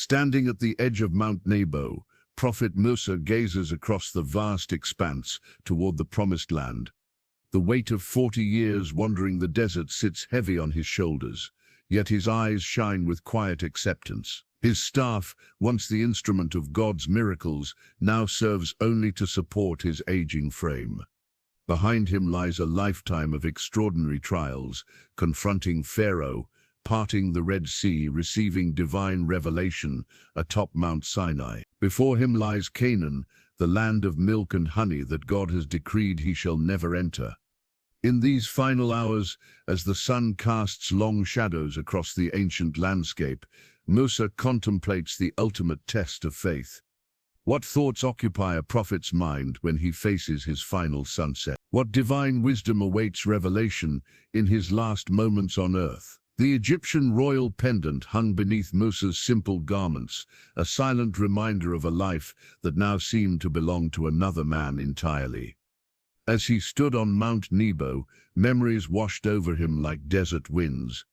Standing at the edge of Mount Nebo, Prophet Musa gazes across the vast expanse toward the promised land. The weight of 40 years wandering the desert sits heavy on his shoulders, yet his eyes shine with quiet acceptance. His staff, once the instrument of God's miracles, now serves only to support his aging frame. Behind him lies a lifetime of extraordinary trials, confronting Pharaoh, parting the Red Sea, receiving divine revelation atop Mount Sinai. Before him lies Canaan, the land of milk and honey that God has decreed he shall never enter. In these final hours, as the sun casts long shadows across the ancient landscape, Musa contemplates the ultimate test of faith. What thoughts occupy a prophet's mind when he faces his final sunset? What divine wisdom awaits revelation in his last moments on earth? The Egyptian royal pendant hung beneath Musa's simple garments, a silent reminder of a life that now seemed to belong to another man entirely. As he stood on Mount Nebo, memories washed over him like desert winds.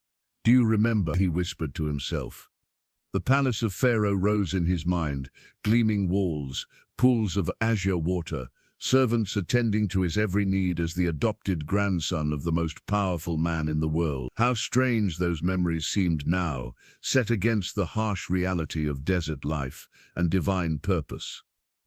"Do you remember?" he whispered to himself. The palace of Pharaoh rose in his mind, gleaming walls, pools of azure water, servants attending to his every need as the adopted grandson of the most powerful man in the world. How strange those memories seemed now, set against the harsh reality of desert life and divine purpose.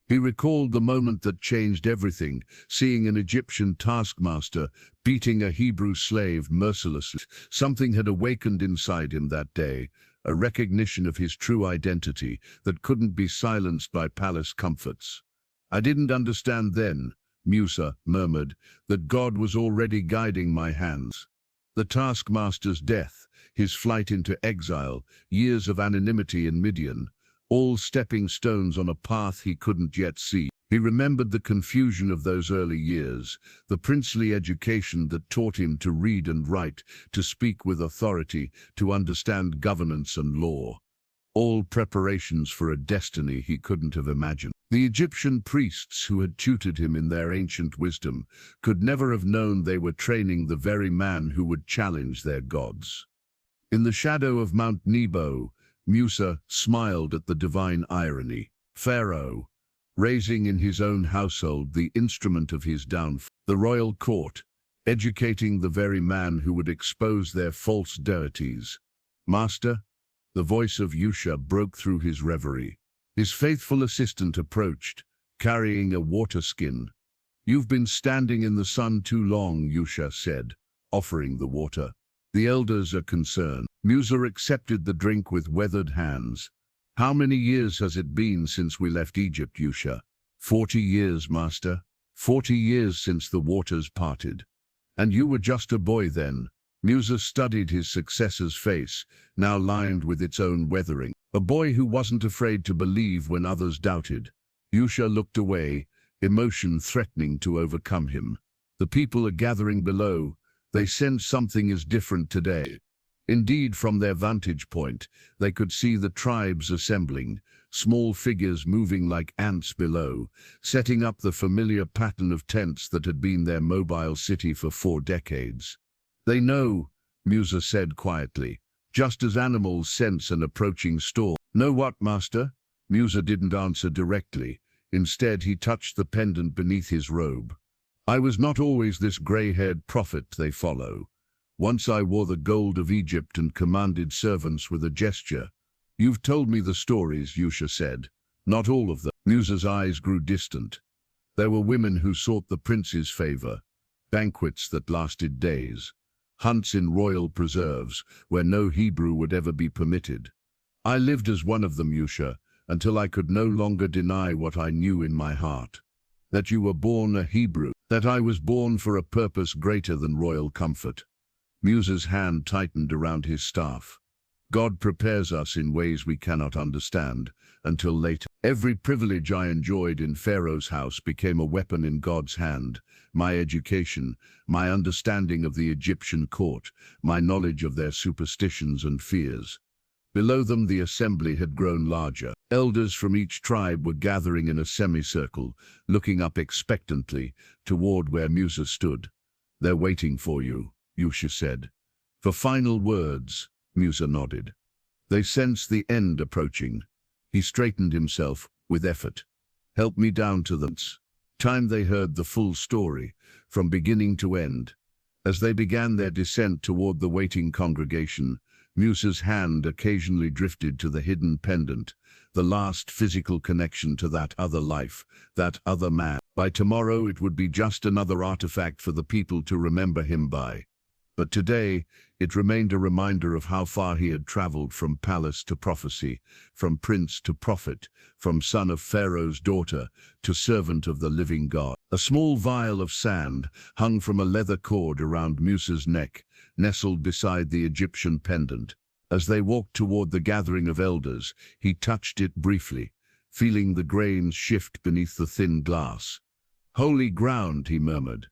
He recalled the moment that changed everything, seeing an Egyptian taskmaster beating a Hebrew slave mercilessly. Something had awakened inside him that day, a recognition of his true identity that couldn't be silenced by palace comforts. "I didn't understand then," Musa murmured, "that God was already guiding my hands." The taskmaster's death, his flight into exile, years of anonymity in Midian, all stepping stones on a path he couldn't yet see. He remembered the confusion of those early years, the princely education that taught him to read and write, to speak with authority, to understand governance and law. All preparations for a destiny he couldn't have imagined. The Egyptian priests who had tutored him in their ancient wisdom could never have known they were training the very man who would challenge their gods. In the shadow of Mount Nebo, Musa smiled at the divine irony. Pharaoh, raising in his own household the instrument of his downfall. The royal court, educating the very man who would expose their false deities. "Master," the voice of Yusha broke through his reverie. His faithful assistant approached, carrying a water skin. "You've been standing in the sun too long," Yusha said, offering the water. "The elders are concerned." Musa accepted the drink with weathered hands. "How many years has it been since we left Egypt, Yusha?" 40 years, Master. 40 years since the waters parted. And you were just a boy then." Musa studied his successor's face, now lined with its own weathering. A boy who wasn't afraid to believe when others doubted. Yusha looked away, emotion threatening to overcome him. "The people are gathering below. They sense something is different today." Indeed, from their vantage point, they could see the tribes assembling, small figures moving like ants below, setting up the familiar pattern of tents that had been their mobile city for 4 decades. "They know," Musa said quietly, "just as animals sense an approaching storm." "Know what, Master?" Musa didn't answer directly. Instead, he touched the pendant beneath his robe. "I was not always this gray-haired prophet they follow. Once I wore the gold of Egypt and commanded servants with a gesture." "You've told me the stories," Yusha said. "Not all of them." Musa's eyes grew distant. "There were women who sought the prince's favor, banquets that lasted days, hunts in royal preserves where no Hebrew would ever be permitted. I lived as one of them, Yusha, until I could no longer deny what I knew in my heart. That you were born a Hebrew, that I was born for a purpose greater than royal comfort." Musa's hand tightened around his staff. "God prepares us in ways we cannot understand, until later. Every privilege I enjoyed in Pharaoh's house became a weapon in God's hand. My education, my understanding of the Egyptian court, my knowledge of their superstitions and fears." Below them the assembly had grown larger. Elders from each tribe were gathering in a semicircle, looking up expectantly toward where Musa stood. "They're waiting for you," Yusha said. "For final words," Musa nodded. "They sense the end approaching." He straightened himself with effort. "Help me down to them." Time they heard the full story, from beginning to end. As they began their descent toward the waiting congregation, Musa's hand occasionally drifted to the hidden pendant, the last physical connection to that other life, that other man. By tomorrow it would be just another artifact for the people to remember him by. But today, it remained a reminder of how far he had traveled, from palace to prophecy, from prince to prophet, from son of Pharaoh's daughter to servant of the living God. A small vial of sand hung from a leather cord around Musa's neck, nestled beside the Egyptian pendant. As they walked toward the gathering of elders, he touched it briefly, feeling the grains shift beneath the thin glass. "Holy ground," he murmured.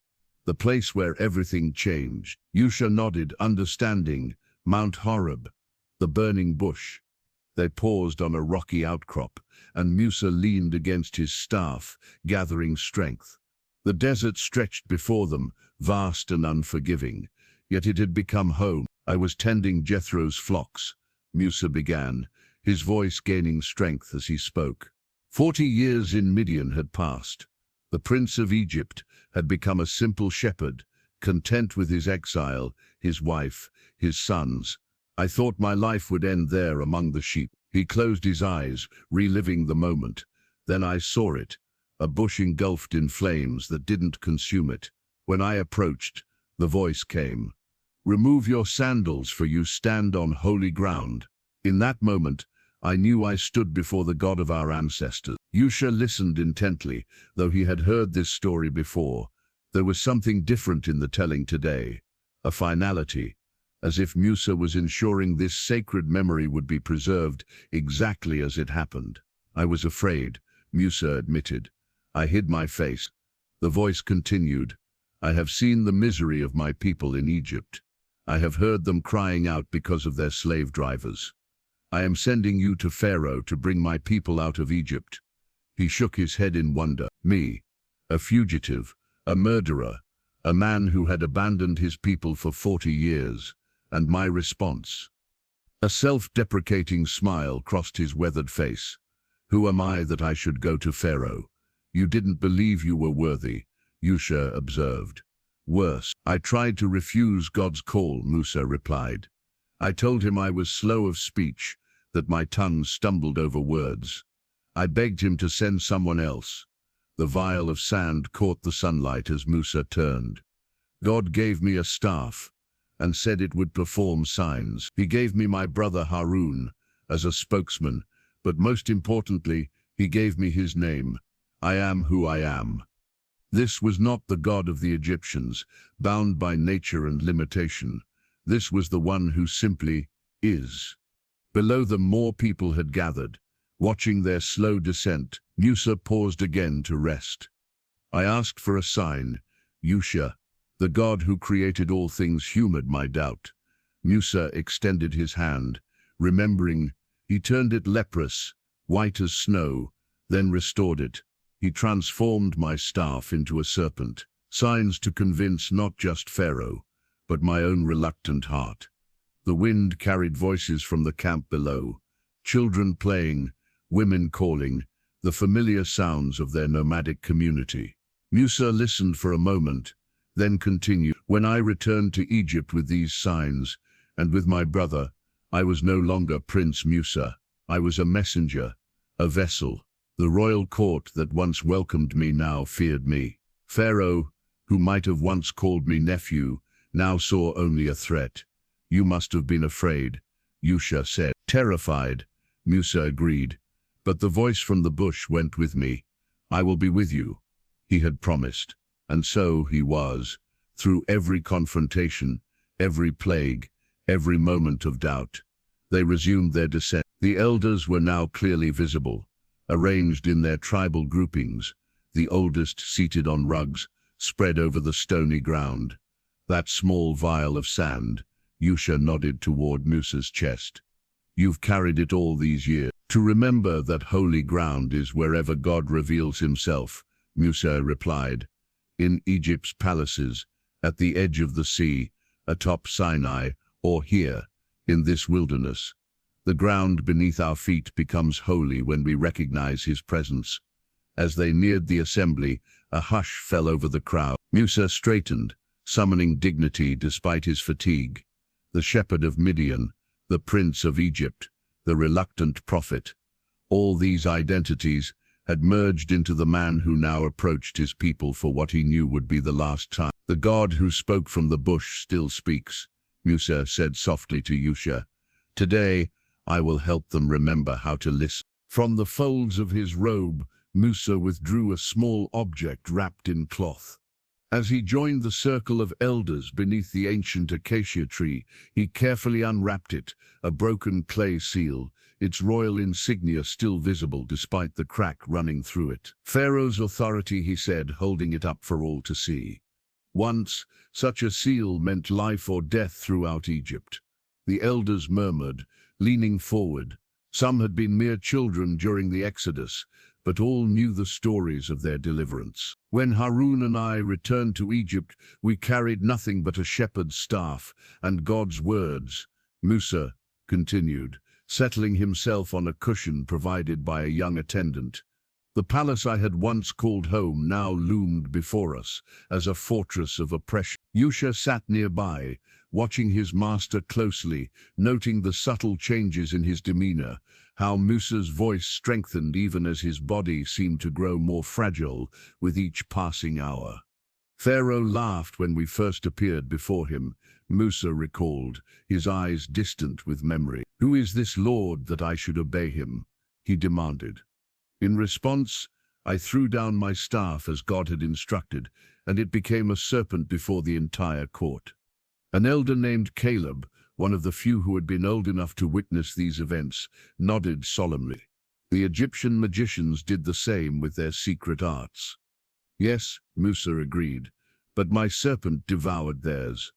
"The place where everything changed." Yusha nodded, understanding. Mount Horeb, the burning bush. They paused on a rocky outcrop, and Musa leaned against his staff, gathering strength. The desert stretched before them, vast and unforgiving, yet it had become home. "I was tending Jethro's flocks," Musa began, his voice gaining strength as he spoke. 40 years in Midian had passed. The prince of Egypt had become a simple shepherd, content with his exile, his wife, his sons. "I thought my life would end there among the sheep." He closed his eyes, reliving the moment. "Then I saw it, a bush engulfed in flames that didn't consume it. When I approached, the voice came, 'Remove your sandals, for you stand on holy ground.' In that moment, I knew I stood before the God of our ancestors." Yusha listened intently, though he had heard this story before. There was something different in the telling today, a finality, as if Musa was ensuring this sacred memory would be preserved exactly as it happened. "I was afraid," Musa admitted. "I hid my face." The voice continued, "I have seen the misery of my people in Egypt. I have heard them crying out because of their slave drivers. I am sending you to Pharaoh to bring my people out of Egypt." He shook his head in wonder. "Me, a fugitive, a murderer, a man who had abandoned his people for 40 years, and my response?" A self-deprecating smile crossed his weathered face. "Who am I that I should go to Pharaoh? You didn't believe you were worthy," Yusha observed. "Worse, I tried to refuse God's call," Musa replied. "I told him I was slow of speech, that my tongue stumbled over words. I begged him to send someone else." The vial of sand caught the sunlight as Musa turned. "God gave me a staff, and said it would perform signs. He gave me my brother Harun as a spokesman, but most importantly, he gave me his name. I am who I am." This was not the God of the Egyptians, bound by nature and limitation. This was the one who simply is. Below them more people had gathered, watching their slow descent. Musa paused again to rest. "I asked for a sign, Yusha. The God who created all things humoured my doubt." Musa extended his hand. Remembering, he turned it leprous, white as snow, then restored it. "He transformed my staff into a serpent. Signs to convince not just Pharaoh, but my own reluctant heart." The wind carried voices from the camp below, children playing, women calling, the familiar sounds of their nomadic community. Musa listened for a moment, then continued, "When I returned to Egypt with these signs, and with my brother, I was no longer Prince Musa. I was a messenger, a vessel. The royal court that once welcomed me now feared me. Pharaoh, who might have once called me nephew, now saw only a threat." "You must have been afraid," Yusha said. "Terrified," Musa agreed. "But the voice from the bush went with me. I will be with you," he had promised. And so he was, through every confrontation, every plague, every moment of doubt. They resumed their descent. The elders were now clearly visible, arranged in their tribal groupings, the oldest seated on rugs spread over the stony ground. "That small vial of sand," Yusha nodded toward Musa's chest. "You've carried it all these years." "To remember that holy ground is wherever God reveals himself," Musa replied. "In Egypt's palaces, at the edge of the sea, atop Sinai, or here, in this wilderness. The ground beneath our feet becomes holy when we recognize his presence. As they neared the assembly, a hush fell over the crowd. Musa straightened, summoning dignity despite his fatigue. The shepherd of Midian, the prince of Egypt, the reluctant prophet, all these identities had merged into the man who now approached his people for what he knew would be the last time. The God who spoke from the bush still speaks, Musa said softly to Yusha. Today, I will help them remember how to listen. From the folds of his robe, Musa withdrew a small object wrapped in cloth. As he joined the circle of elders beneath the ancient acacia tree, he carefully unwrapped it, a broken clay seal, its royal insignia still visible despite the crack running through it. Pharaoh's authority, he said, holding it up for all to see. Once, such a seal meant life or death throughout Egypt. The elders murmured, leaning forward. Some had been mere children during the Exodus, but all knew the stories of their deliverance. When Harun and I returned to Egypt, we carried nothing but a shepherd's staff and God's words, Musa continued, settling himself on a cushion provided by a young attendant. The palace I had once called home now loomed before us as a fortress of oppression. Yusha sat nearby, watching his master closely, noting the subtle changes in his demeanor, how Musa's voice strengthened even as his body seemed to grow more fragile with each passing hour. Pharaoh laughed when we first appeared before him, Musa recalled, his eyes distant with memory. Who is this lord that I should obey him? He demanded. In response, I threw down my staff as God had instructed, and it became a serpent before the entire court. An elder named Caleb, one of the few who had been old enough to witness these events, nodded solemnly. The Egyptian magicians did the same with their secret arts. Yes, Musa agreed, but my serpent devoured theirs.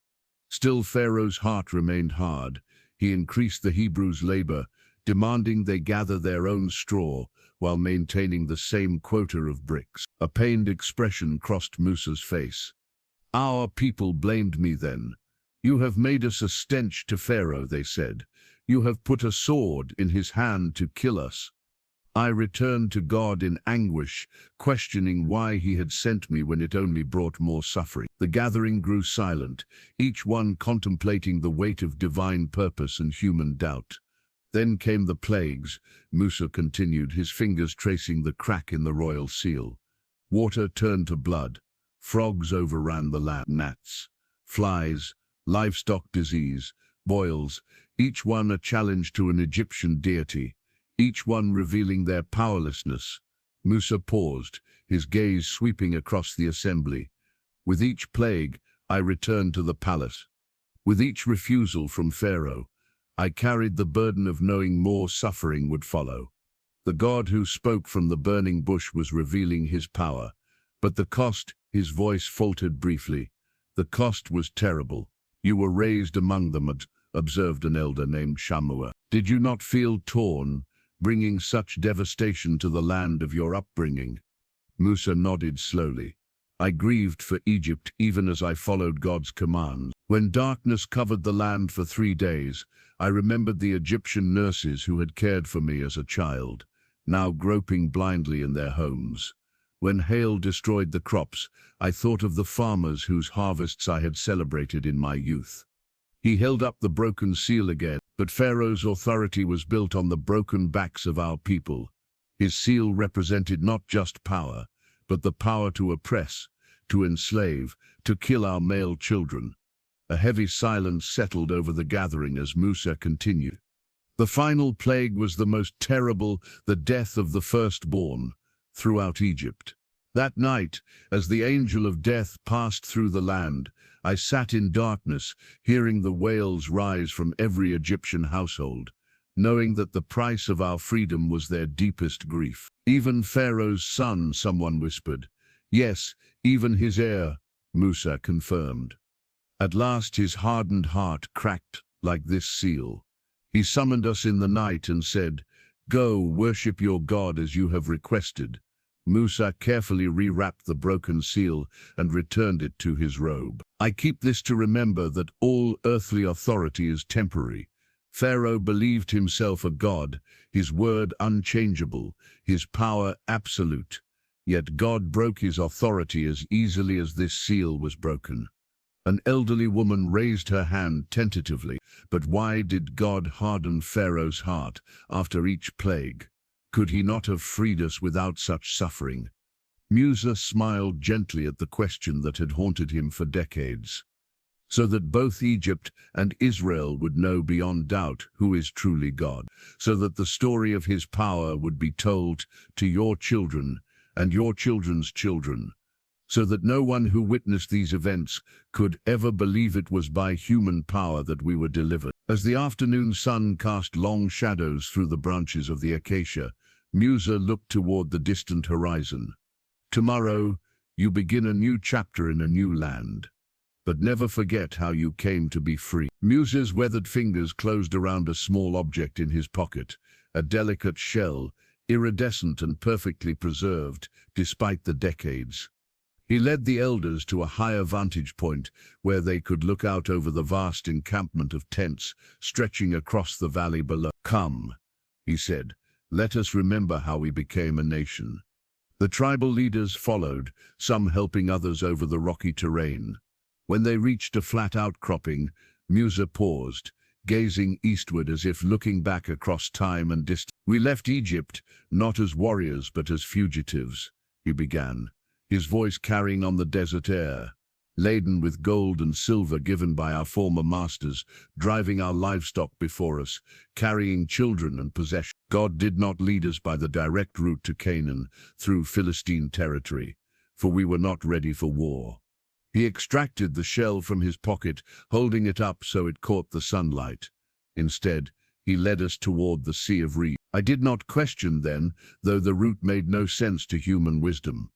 Still Pharaoh's heart remained hard. He increased the Hebrews' labor, demanding they gather their own straw while maintaining the same quota of bricks. A pained expression crossed Musa's face. Our people blamed me then. You have made us a stench to Pharaoh, they said. You have put a sword in his hand to kill us. I returned to God in anguish, questioning why he had sent me when it only brought more suffering. The gathering grew silent, each one contemplating the weight of divine purpose and human doubt. Then came the plagues, Musa continued, his fingers tracing the crack in the royal seal. Water turned to blood, frogs overran the land, gnats, flies, livestock disease, boils, each one a challenge to an Egyptian deity, each one revealing their powerlessness. Musa paused, his gaze sweeping across the assembly. With each plague, I returned to the palace. With each refusal from Pharaoh, I carried the burden of knowing more suffering would follow. The God who spoke from the burning bush was revealing his power. But the cost, his voice faltered briefly, the cost was terrible. You were raised among them, observed an elder named Shammua. Did you not feel torn, bringing such devastation to the land of your upbringing? Musa nodded slowly. I grieved for Egypt even as I followed God's commands. When darkness covered the land for 3 days, I remembered the Egyptian nurses who had cared for me as a child, now groping blindly in their homes. When hail destroyed the crops, I thought of the farmers whose harvests I had celebrated in my youth. He held up the broken seal again, but Pharaoh's authority was built on the broken backs of our people. His seal represented not just power, but the power to oppress, to enslave, to kill our male children. A heavy silence settled over the gathering as Musa continued. The final plague was the most terrible, the death of the firstborn, throughout Egypt. That night, as the angel of death passed through the land, I sat in darkness, hearing the wails rise from every Egyptian household, knowing that the price of our freedom was their deepest grief. Even Pharaoh's son, someone whispered. Yes, even his heir, Musa confirmed. At last his hardened heart cracked like this seal. He summoned us in the night and said, "Go, worship your God as you have requested." Musa carefully rewrapped the broken seal and returned it to his robe. I keep this to remember that all earthly authority is temporary. Pharaoh believed himself a god, his word unchangeable, his power absolute. Yet God broke his authority as easily as this seal was broken. An elderly woman raised her hand tentatively. But why did God harden Pharaoh's heart after each plague? Could he not have freed us without such suffering? Musa smiled gently at the question that had haunted him for decades. So that both Egypt and Israel would know beyond doubt who is truly God. So that the story of his power would be told to your children and your children's children. So that no one who witnessed these events could ever believe it was by human power that we were delivered. As the afternoon sun cast long shadows through the branches of the acacia, Musa looked toward the distant horizon. Tomorrow, you begin a new chapter in a new land. But never forget how you came to be free. Musa's weathered fingers closed around a small object in his pocket, a delicate shell, iridescent and perfectly preserved, despite the decades. He led the elders to a higher vantage point where they could look out over the vast encampment of tents stretching across the valley below. Come, he said, let us remember how we became a nation. The tribal leaders followed, some helping others over the rocky terrain. When they reached a flat outcropping, Musa paused, gazing eastward as if looking back across time and distance. We left Egypt, not as warriors but as fugitives, he began, his voice carrying on the desert air, laden with gold and silver given by our former masters, driving our livestock before us, carrying children and possessions. God did not lead us by the direct route to Canaan through Philistine territory, for we were not ready for war. He extracted the shell from his pocket, holding it up so it caught the sunlight. Instead, he led us toward the Sea of Reeds. I did not question then, though the route made no sense to human wisdom.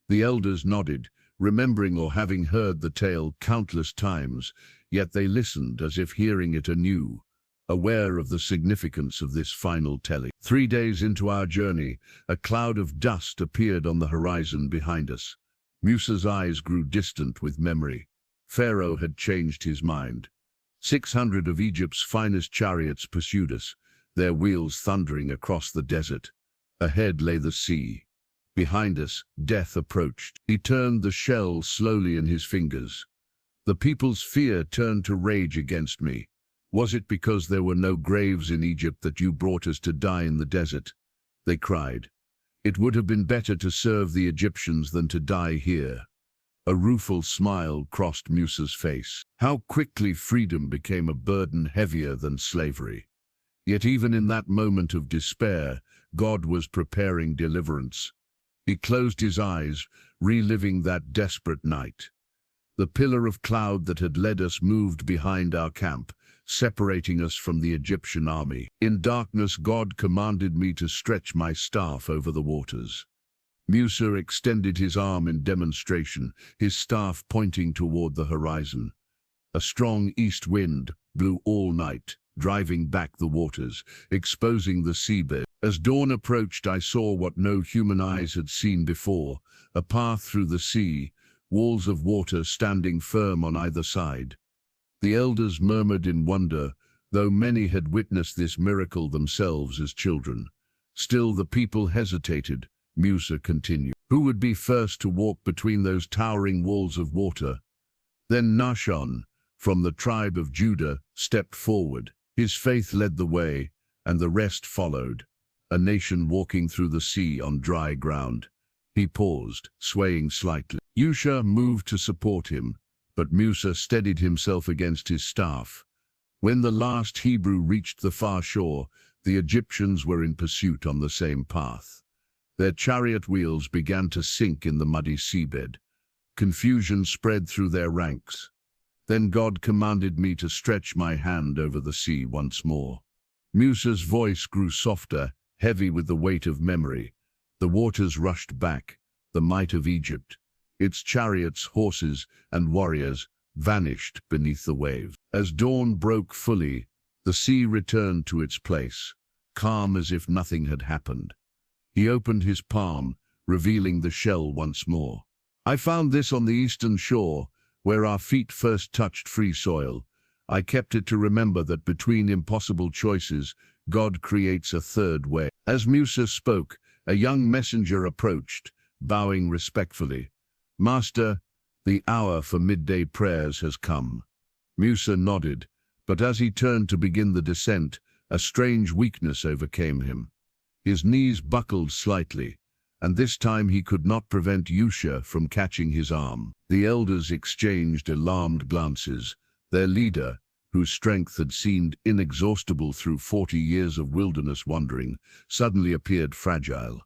The elders nodded, remembering or having heard the tale countless times, yet they listened as if hearing it anew, aware of the significance of this final telling. 3 days into our journey, a cloud of dust appeared on the horizon behind us. Musa's eyes grew distant with memory. Pharaoh had changed his mind. 600 of Egypt's finest chariots pursued us, their wheels thundering across the desert. Ahead lay the sea. Behind us, death approached. He turned the shell slowly in his fingers. The people's fear turned to rage against me. Was it because there were no graves in Egypt that you brought us to die in the desert? They cried. It would have been better to serve the Egyptians than to die here. A rueful smile crossed Musa's face. How quickly freedom became a burden heavier than slavery. Yet even in that moment of despair, God was preparing deliverance. He closed his eyes, reliving that desperate night. The pillar of cloud that had led us moved behind our camp, separating us from the Egyptian army. In darkness, God commanded me to stretch my staff over the waters. Musa extended his arm in demonstration, his staff pointing toward the horizon. A strong east wind blew all night, driving back the waters, exposing the seabed. As dawn approached, I saw what no human eyes had seen before, a path through the sea, walls of water standing firm on either side. The elders murmured in wonder, though many had witnessed this miracle themselves as children. Still the people hesitated. Musa continued. Who would be first to walk between those towering walls of water? Then Nahshon, from the tribe of Judah, stepped forward. His faith led the way, and the rest followed, a nation walking through the sea on dry ground. He paused, swaying slightly. Yusha moved to support him, but Musa steadied himself against his staff. When the last Hebrew reached the far shore, the Egyptians were in pursuit on the same path. Their chariot wheels began to sink in the muddy seabed. Confusion spread through their ranks. Then God commanded me to stretch my hand over the sea once more. Musa's voice grew softer, heavy with the weight of memory. The waters rushed back, the might of Egypt. Its chariots, horses, and warriors vanished beneath the waves. As dawn broke fully, the sea returned to its place, calm as if nothing had happened. He opened his palm, revealing the shell once more. I found this on the eastern shore, where our feet first touched free soil. I kept it to remember that between impossible choices, God creates a third way. As Musa spoke, a young messenger approached, bowing respectfully. "Master, the hour for midday prayers has come." Musa nodded, but as he turned to begin the descent, a strange weakness overcame him. His knees buckled slightly, and this time he could not prevent Yusha from catching his arm. The elders exchanged alarmed glances. Their leader, whose strength had seemed inexhaustible through 40 years of wilderness wandering, suddenly appeared fragile.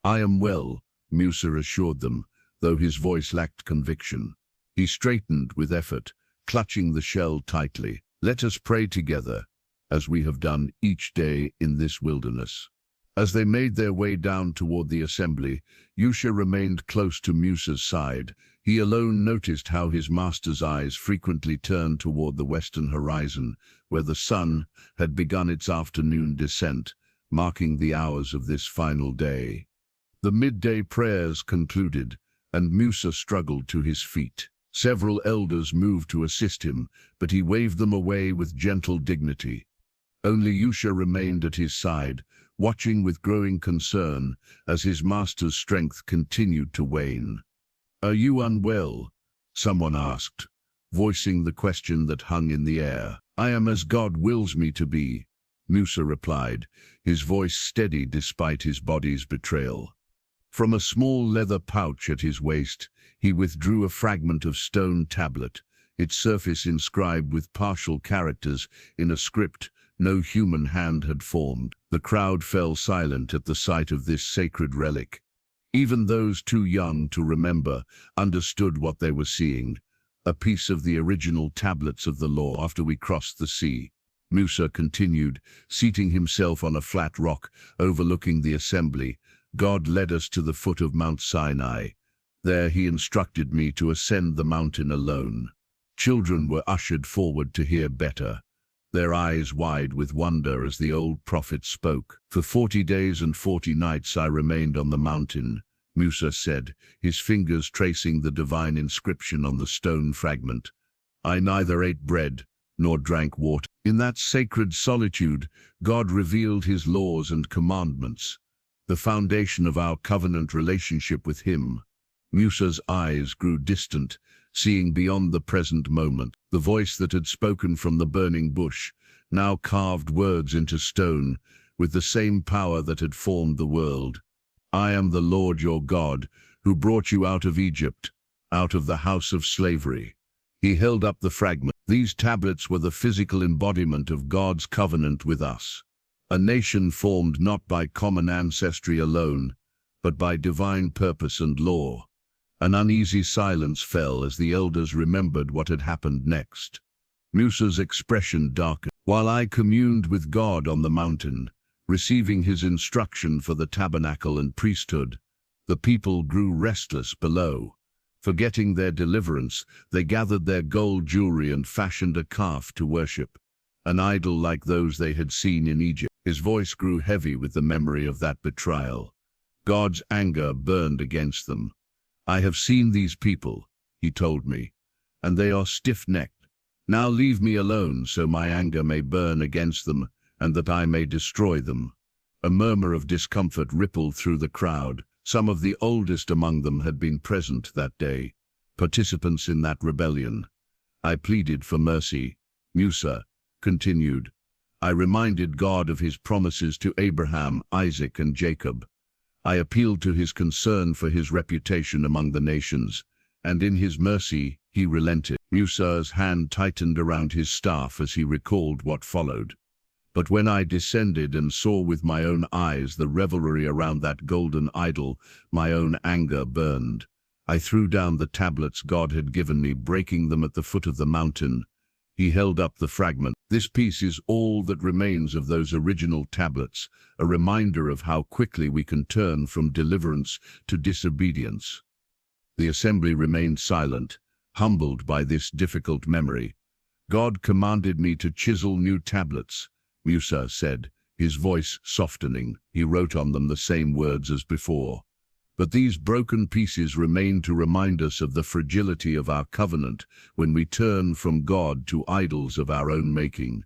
"I am well," Musa assured them, though his voice lacked conviction. He straightened with effort, clutching the shell tightly. "Let us pray together, as we have done each day in this wilderness." As they made their way down toward the assembly, Yusha remained close to Musa's side. He alone noticed how his master's eyes frequently turned toward the western horizon, where the sun had begun its afternoon descent, marking the hours of this final day. The midday prayers concluded, and Musa struggled to his feet. Several elders moved to assist him, but he waved them away with gentle dignity. Only Yusha remained at his side, watching with growing concern as his master's strength continued to wane. "Are you unwell?" someone asked, voicing the question that hung in the air. "I am as God wills me to be," Musa replied, his voice steady despite his body's betrayal. From a small leather pouch at his waist, he withdrew a fragment of stone tablet, its surface inscribed with partial characters in a script no human hand had formed. The crowd fell silent at the sight of this sacred relic. Even those too young to remember understood what they were seeing, a piece of the original tablets of the law. "After we crossed the sea," Musa continued, seating himself on a flat rock overlooking the assembly, "God led us to the foot of Mount Sinai. There he instructed me to ascend the mountain alone." Children were ushered forward to hear better, their eyes wide with wonder as the old prophet spoke. "For 40 days and 40 nights I remained on the mountain," Musa said, his fingers tracing the divine inscription on the stone fragment. "I neither ate bread nor drank water." In that sacred solitude, God revealed his laws and commandments, the foundation of our covenant relationship with him. Musa's eyes grew distant, seeing beyond the present moment. The voice that had spoken from the burning bush now carved words into stone with the same power that had formed the world. "I am the Lord your God, who brought you out of Egypt, out of the house of slavery." He held up the fragment. These tablets were the physical embodiment of God's covenant with us, a nation formed not by common ancestry alone, but by divine purpose and law. An uneasy silence fell as the elders remembered what had happened next. Musa's expression darkened. "While I communed with God on the mountain, receiving his instruction for the tabernacle and priesthood, the people grew restless below. Forgetting their deliverance, they gathered their gold jewelry and fashioned a calf to worship, an idol like those they had seen in Egypt." His voice grew heavy with the memory of that betrayal. God's anger burned against them. "I have seen these people," he told me, "and they are stiff-necked. Now leave me alone so my anger may burn against them and that I may destroy them." A murmur of discomfort rippled through the crowd. Some of the oldest among them had been present that day, participants in that rebellion. "I pleaded for mercy," Musa continued. "I reminded God of his promises to Abraham, Isaac, and Jacob. I appealed to his concern for his reputation among the nations, and in his mercy he relented." Musa's hand tightened around his staff as he recalled what followed. "But when I descended and saw with my own eyes the revelry around that golden idol, my own anger burned. I threw down the tablets God had given me, breaking them at the foot of the mountain." He held up the fragment. "This piece is all that remains of those original tablets, a reminder of how quickly we can turn from deliverance to disobedience." The assembly remained silent, humbled by this difficult memory. "God commanded me to chisel new tablets," Musa said, his voice softening. "He wrote on them the same words as before. But these broken pieces remain to remind us of the fragility of our covenant when we turn from God to idols of our own making.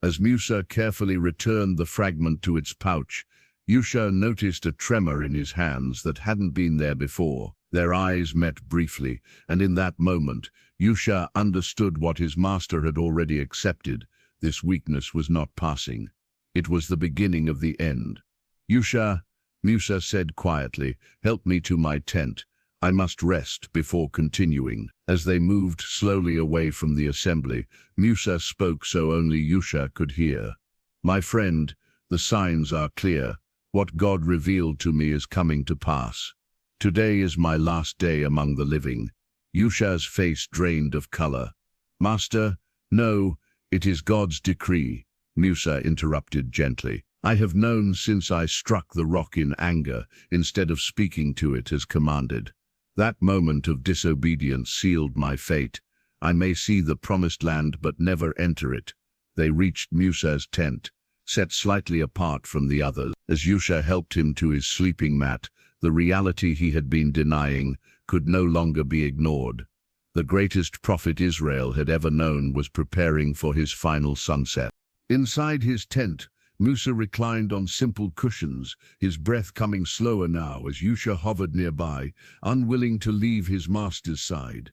As Musa carefully returned the fragment to its pouch, Yusha noticed a tremor in his hands that hadn't been there before. Their eyes met briefly, and in that moment, Yusha understood what his master had already accepted. This weakness was not passing. It was the beginning of the end. "Yusha," Musa said quietly, "help me to my tent. I must rest before continuing." As they moved slowly away from the assembly, Musa spoke so only Yusha could hear. "My friend, the signs are clear. What God revealed to me is coming to pass. Today is my last day among the living." Yusha's face drained of color. "Master, no, it is God's decree," Musa interrupted gently. "I have known since I struck the rock in anger, instead of speaking to it as commanded. That moment of disobedience sealed my fate. I may see the promised land but never enter it." They reached Musa's tent, set slightly apart from the others. As Yusha helped him to his sleeping mat, the reality he had been denying could no longer be ignored. The greatest prophet Israel had ever known was preparing for his final sunset. Inside his tent, Musa reclined on simple cushions, his breath coming slower now as Yusha hovered nearby, unwilling to leave his master's side.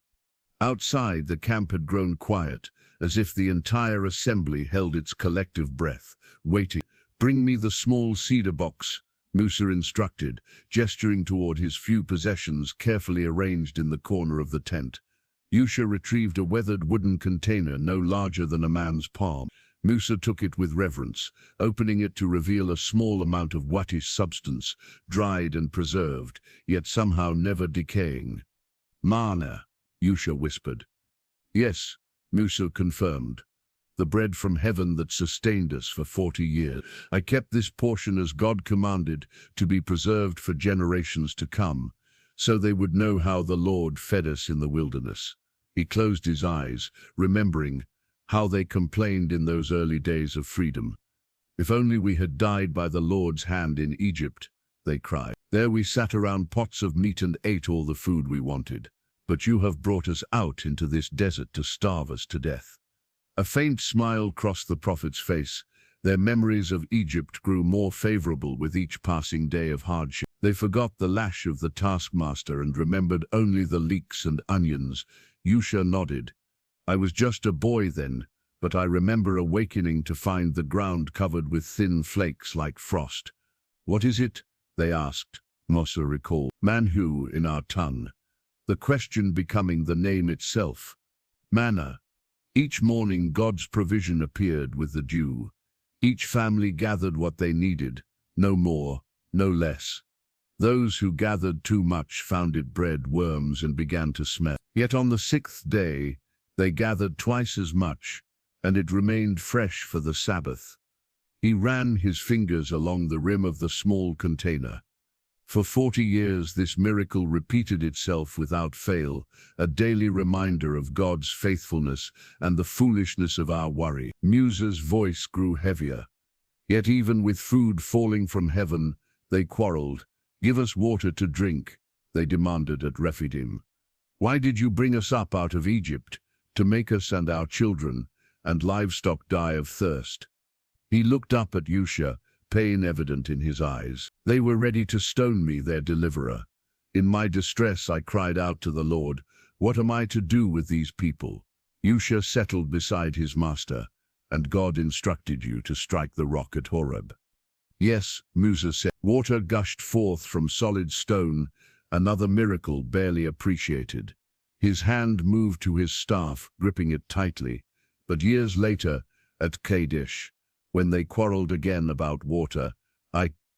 Outside, the camp had grown quiet, as if the entire assembly held its collective breath, waiting. "Bring me the small cedar box," Musa instructed, gesturing toward his few possessions carefully arranged in the corner of the tent. Yusha retrieved a weathered wooden container no larger than a man's palm. Musa took it with reverence, opening it to reveal a small amount of whitish substance, dried and preserved, yet somehow never decaying. "Manna," Yusha whispered. "Yes," Musa confirmed. "The bread from heaven that sustained us for 40 years. I kept this portion as God commanded, to be preserved for generations to come, so they would know how the Lord fed us in the wilderness." He closed his eyes, remembering how they complained in those early days of freedom. "If only we had died by the Lord's hand in Egypt," they cried. "There we sat around pots of meat and ate all the food we wanted. But you have brought us out into this desert to starve us to death." A faint smile crossed the prophet's face. Their memories of Egypt grew more favorable with each passing day of hardship. They forgot the lash of the taskmaster and remembered only the leeks and onions. Yusha nodded. "I was just a boy then, but I remember awakening to find the ground covered with thin flakes like frost." "What is it?" they asked. Musa recalled. "Manhu in our tongue," the question becoming the name itself. Manna. Each morning God's provision appeared with the dew. Each family gathered what they needed, no more, no less. Those who gathered too much found it bred worms and began to smell. Yet on the 6th day, they gathered twice as much, and it remained fresh for the Sabbath. He ran his fingers along the rim of the small container. For 40 years this miracle repeated itself without fail, a daily reminder of God's faithfulness and the foolishness of our worry. Musa's voice grew heavier. Yet even with food falling from heaven, they quarreled. "Give us water to drink," they demanded at Rephidim. "Why did you bring us up out of Egypt, to make us and our children and livestock die of thirst?" He looked up at Yusha, pain evident in his eyes. "They were ready to stone me, their deliverer. In my distress I cried out to the Lord, 'What am I to do with these people?'" Yusha settled beside his master. "And God instructed you to strike the rock at Horeb." "Yes," Musa said. Water gushed forth from solid stone, another miracle barely appreciated. His hand moved to his staff, gripping it tightly. But years later, at Kadesh, when they quarreled again about water,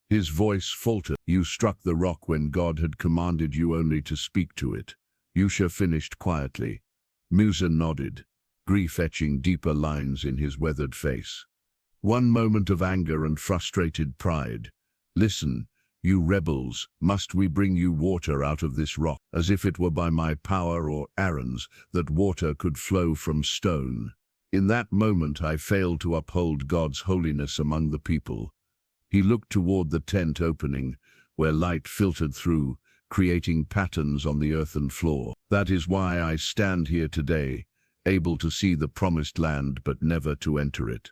his voice faltered. "You struck the rock when God had commanded you only to speak to it," Yusha finished quietly. Musa nodded, grief etching deeper lines in his weathered face. One moment of anger and frustrated pride. "Listen, you rebels, must we bring you water out of this rock, as if it were by my power or Aaron's that water could flow from stone?" In that moment I failed to uphold God's holiness among the people. He looked toward the tent opening, where light filtered through, creating patterns on the earthen floor. That is why I stand here today, able to see the promised land but never to enter it.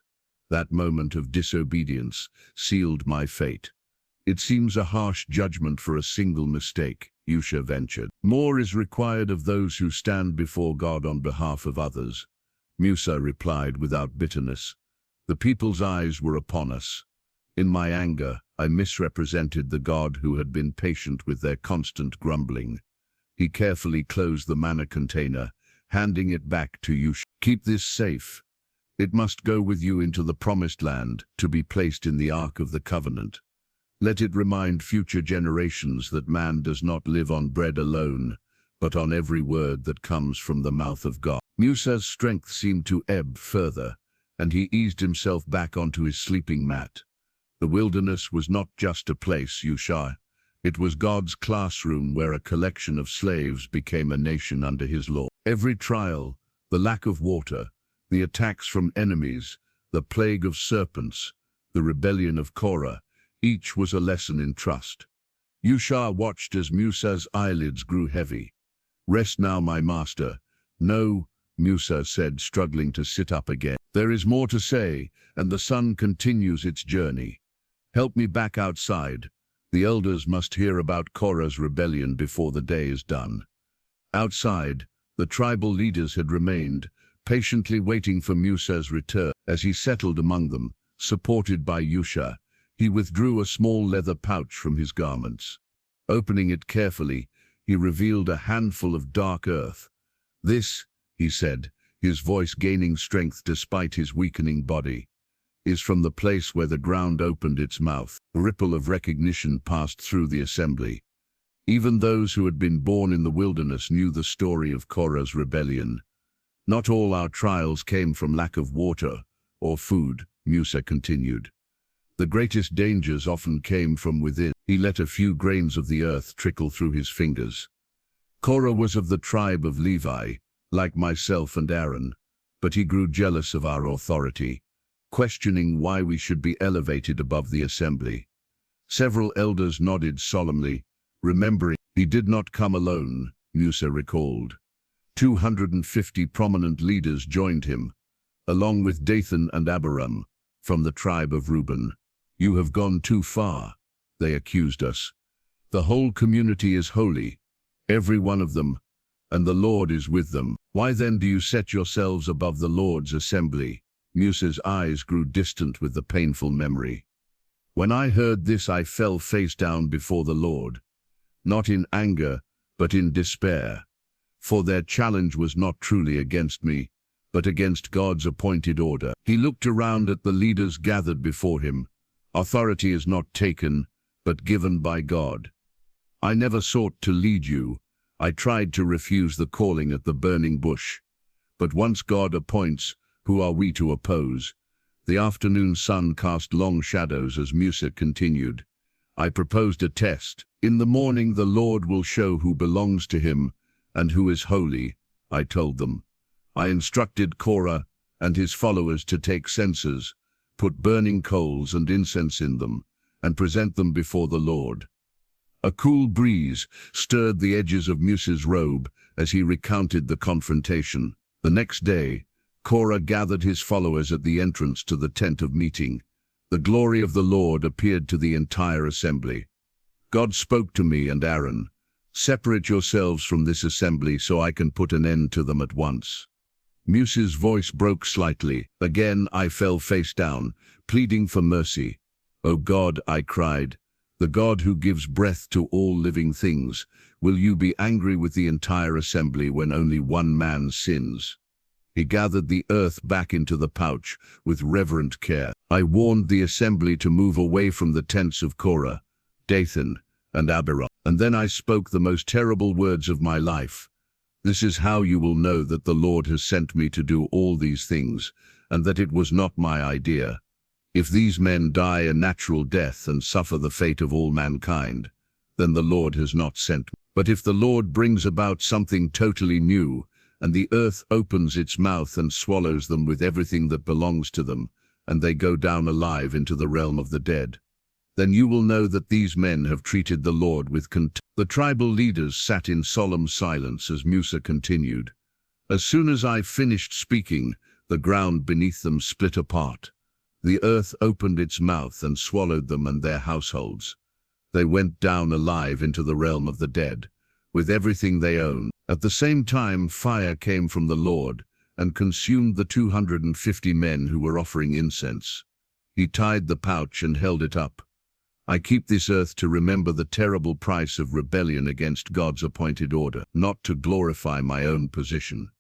That moment of disobedience sealed my fate. It seems a harsh judgment for a single mistake, Yusha ventured. More is required of those who stand before God on behalf of others. Musa replied without bitterness. The people's eyes were upon us. In my anger, I misrepresented the God who had been patient with their constant grumbling. He carefully closed the manna container, handing it back to Yusha. Keep this safe. It must go with you into the promised land, to be placed in the Ark of the Covenant. Let it remind future generations that man does not live on bread alone, but on every word that comes from the mouth of God. Musa's strength seemed to ebb further, and he eased himself back onto his sleeping mat. The wilderness was not just a place, Yusha. It was God's classroom where a collection of slaves became a nation under his law. Every trial, the lack of water, the attacks from enemies, the plague of serpents, the rebellion of Korah, each was a lesson in trust. Yusha watched as Musa's eyelids grew heavy. Rest now, my master. No, Musa said, struggling to sit up again. There is more to say, and the sun continues its journey. Help me back outside. The elders must hear about Korah's rebellion before the day is done. Outside, the tribal leaders had remained, patiently waiting for Musa's return. As he settled among them, supported by Yusha, he withdrew a small leather pouch from his garments. Opening it carefully, he revealed a handful of dark earth. This, he said, his voice gaining strength despite his weakening body, is from the place where the ground opened its mouth. A ripple of recognition passed through the assembly. Even those who had been born in the wilderness knew the story of Korah's rebellion. Not all our trials came from lack of water or food, Musa continued. The greatest dangers often came from within. He let a few grains of the earth trickle through his fingers. Korah was of the tribe of Levi, like myself and Aaron, but he grew jealous of our authority, questioning why we should be elevated above the assembly. Several elders nodded solemnly, remembering he did not come alone, Musa recalled. 250 prominent leaders joined him, along with Dathan and Abiram, from the tribe of Reuben. You have gone too far, they accused us. The whole community is holy, every one of them, and the Lord is with them. Why then do you set yourselves above the Lord's assembly? Musa's eyes grew distant with the painful memory. When I heard this, I fell face down before the Lord, not in anger, but in despair. For their challenge was not truly against me, but against God's appointed order. He looked around at the leaders gathered before him. Authority is not taken, but given by God. I never sought to lead you. I tried to refuse the calling at the burning bush. But once God appoints, who are we to oppose? The afternoon sun cast long shadows as Musa continued. I proposed a test. In the morning the Lord will show who belongs to him and who is holy, I told them. I instructed Korah and his followers to take censers, put burning coals and incense in them, and present them before the Lord. A cool breeze stirred the edges of Musa's robe as he recounted the confrontation. The next day, Korah gathered his followers at the entrance to the tent of meeting. The glory of the Lord appeared to the entire assembly. God spoke to me and Aaron, "Separate yourselves from this assembly so I can put an end to them at once." Musa's voice broke slightly. Again I fell face down, pleading for mercy. "O God," I cried, "the God who gives breath to all living things, will you be angry with the entire assembly when only one man sins?" He gathered the earth back into the pouch with reverent care. I warned the assembly to move away from the tents of Korah, Dathan, and Abiram. And then I spoke the most terrible words of my life. "This is how you will know that the Lord has sent me to do all these things, and that it was not my idea. If these men die a natural death and suffer the fate of all mankind, then the Lord has not sent me. But if the Lord brings about something totally new, and the earth opens its mouth and swallows them with everything that belongs to them, and they go down alive into the realm of the dead, then you will know that these men have treated the Lord with contempt." The tribal leaders sat in solemn silence as Musa continued. "As soon as I finished speaking, the ground beneath them split apart. The earth opened its mouth and swallowed them and their households. They went down alive into the realm of the dead, with everything they owned. At the same time, fire came from the Lord and consumed the 250 men who were offering incense. He tied the pouch and held it up. I keep this earth to remember the terrible price of rebellion against God's appointed order, not to glorify my own position,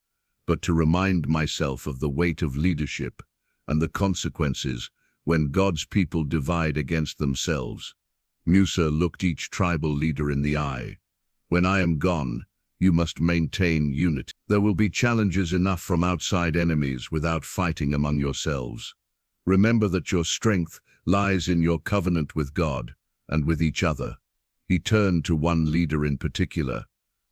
but to remind myself of the weight of leadership and the consequences when God's people divide against themselves." Musa looked each tribal leader in the eye. "When I am gone, you must maintain unity. There will be challenges enough from outside enemies without fighting among yourselves. Remember that your strength lies in your covenant with God and with each other." He turned to one leader in particular.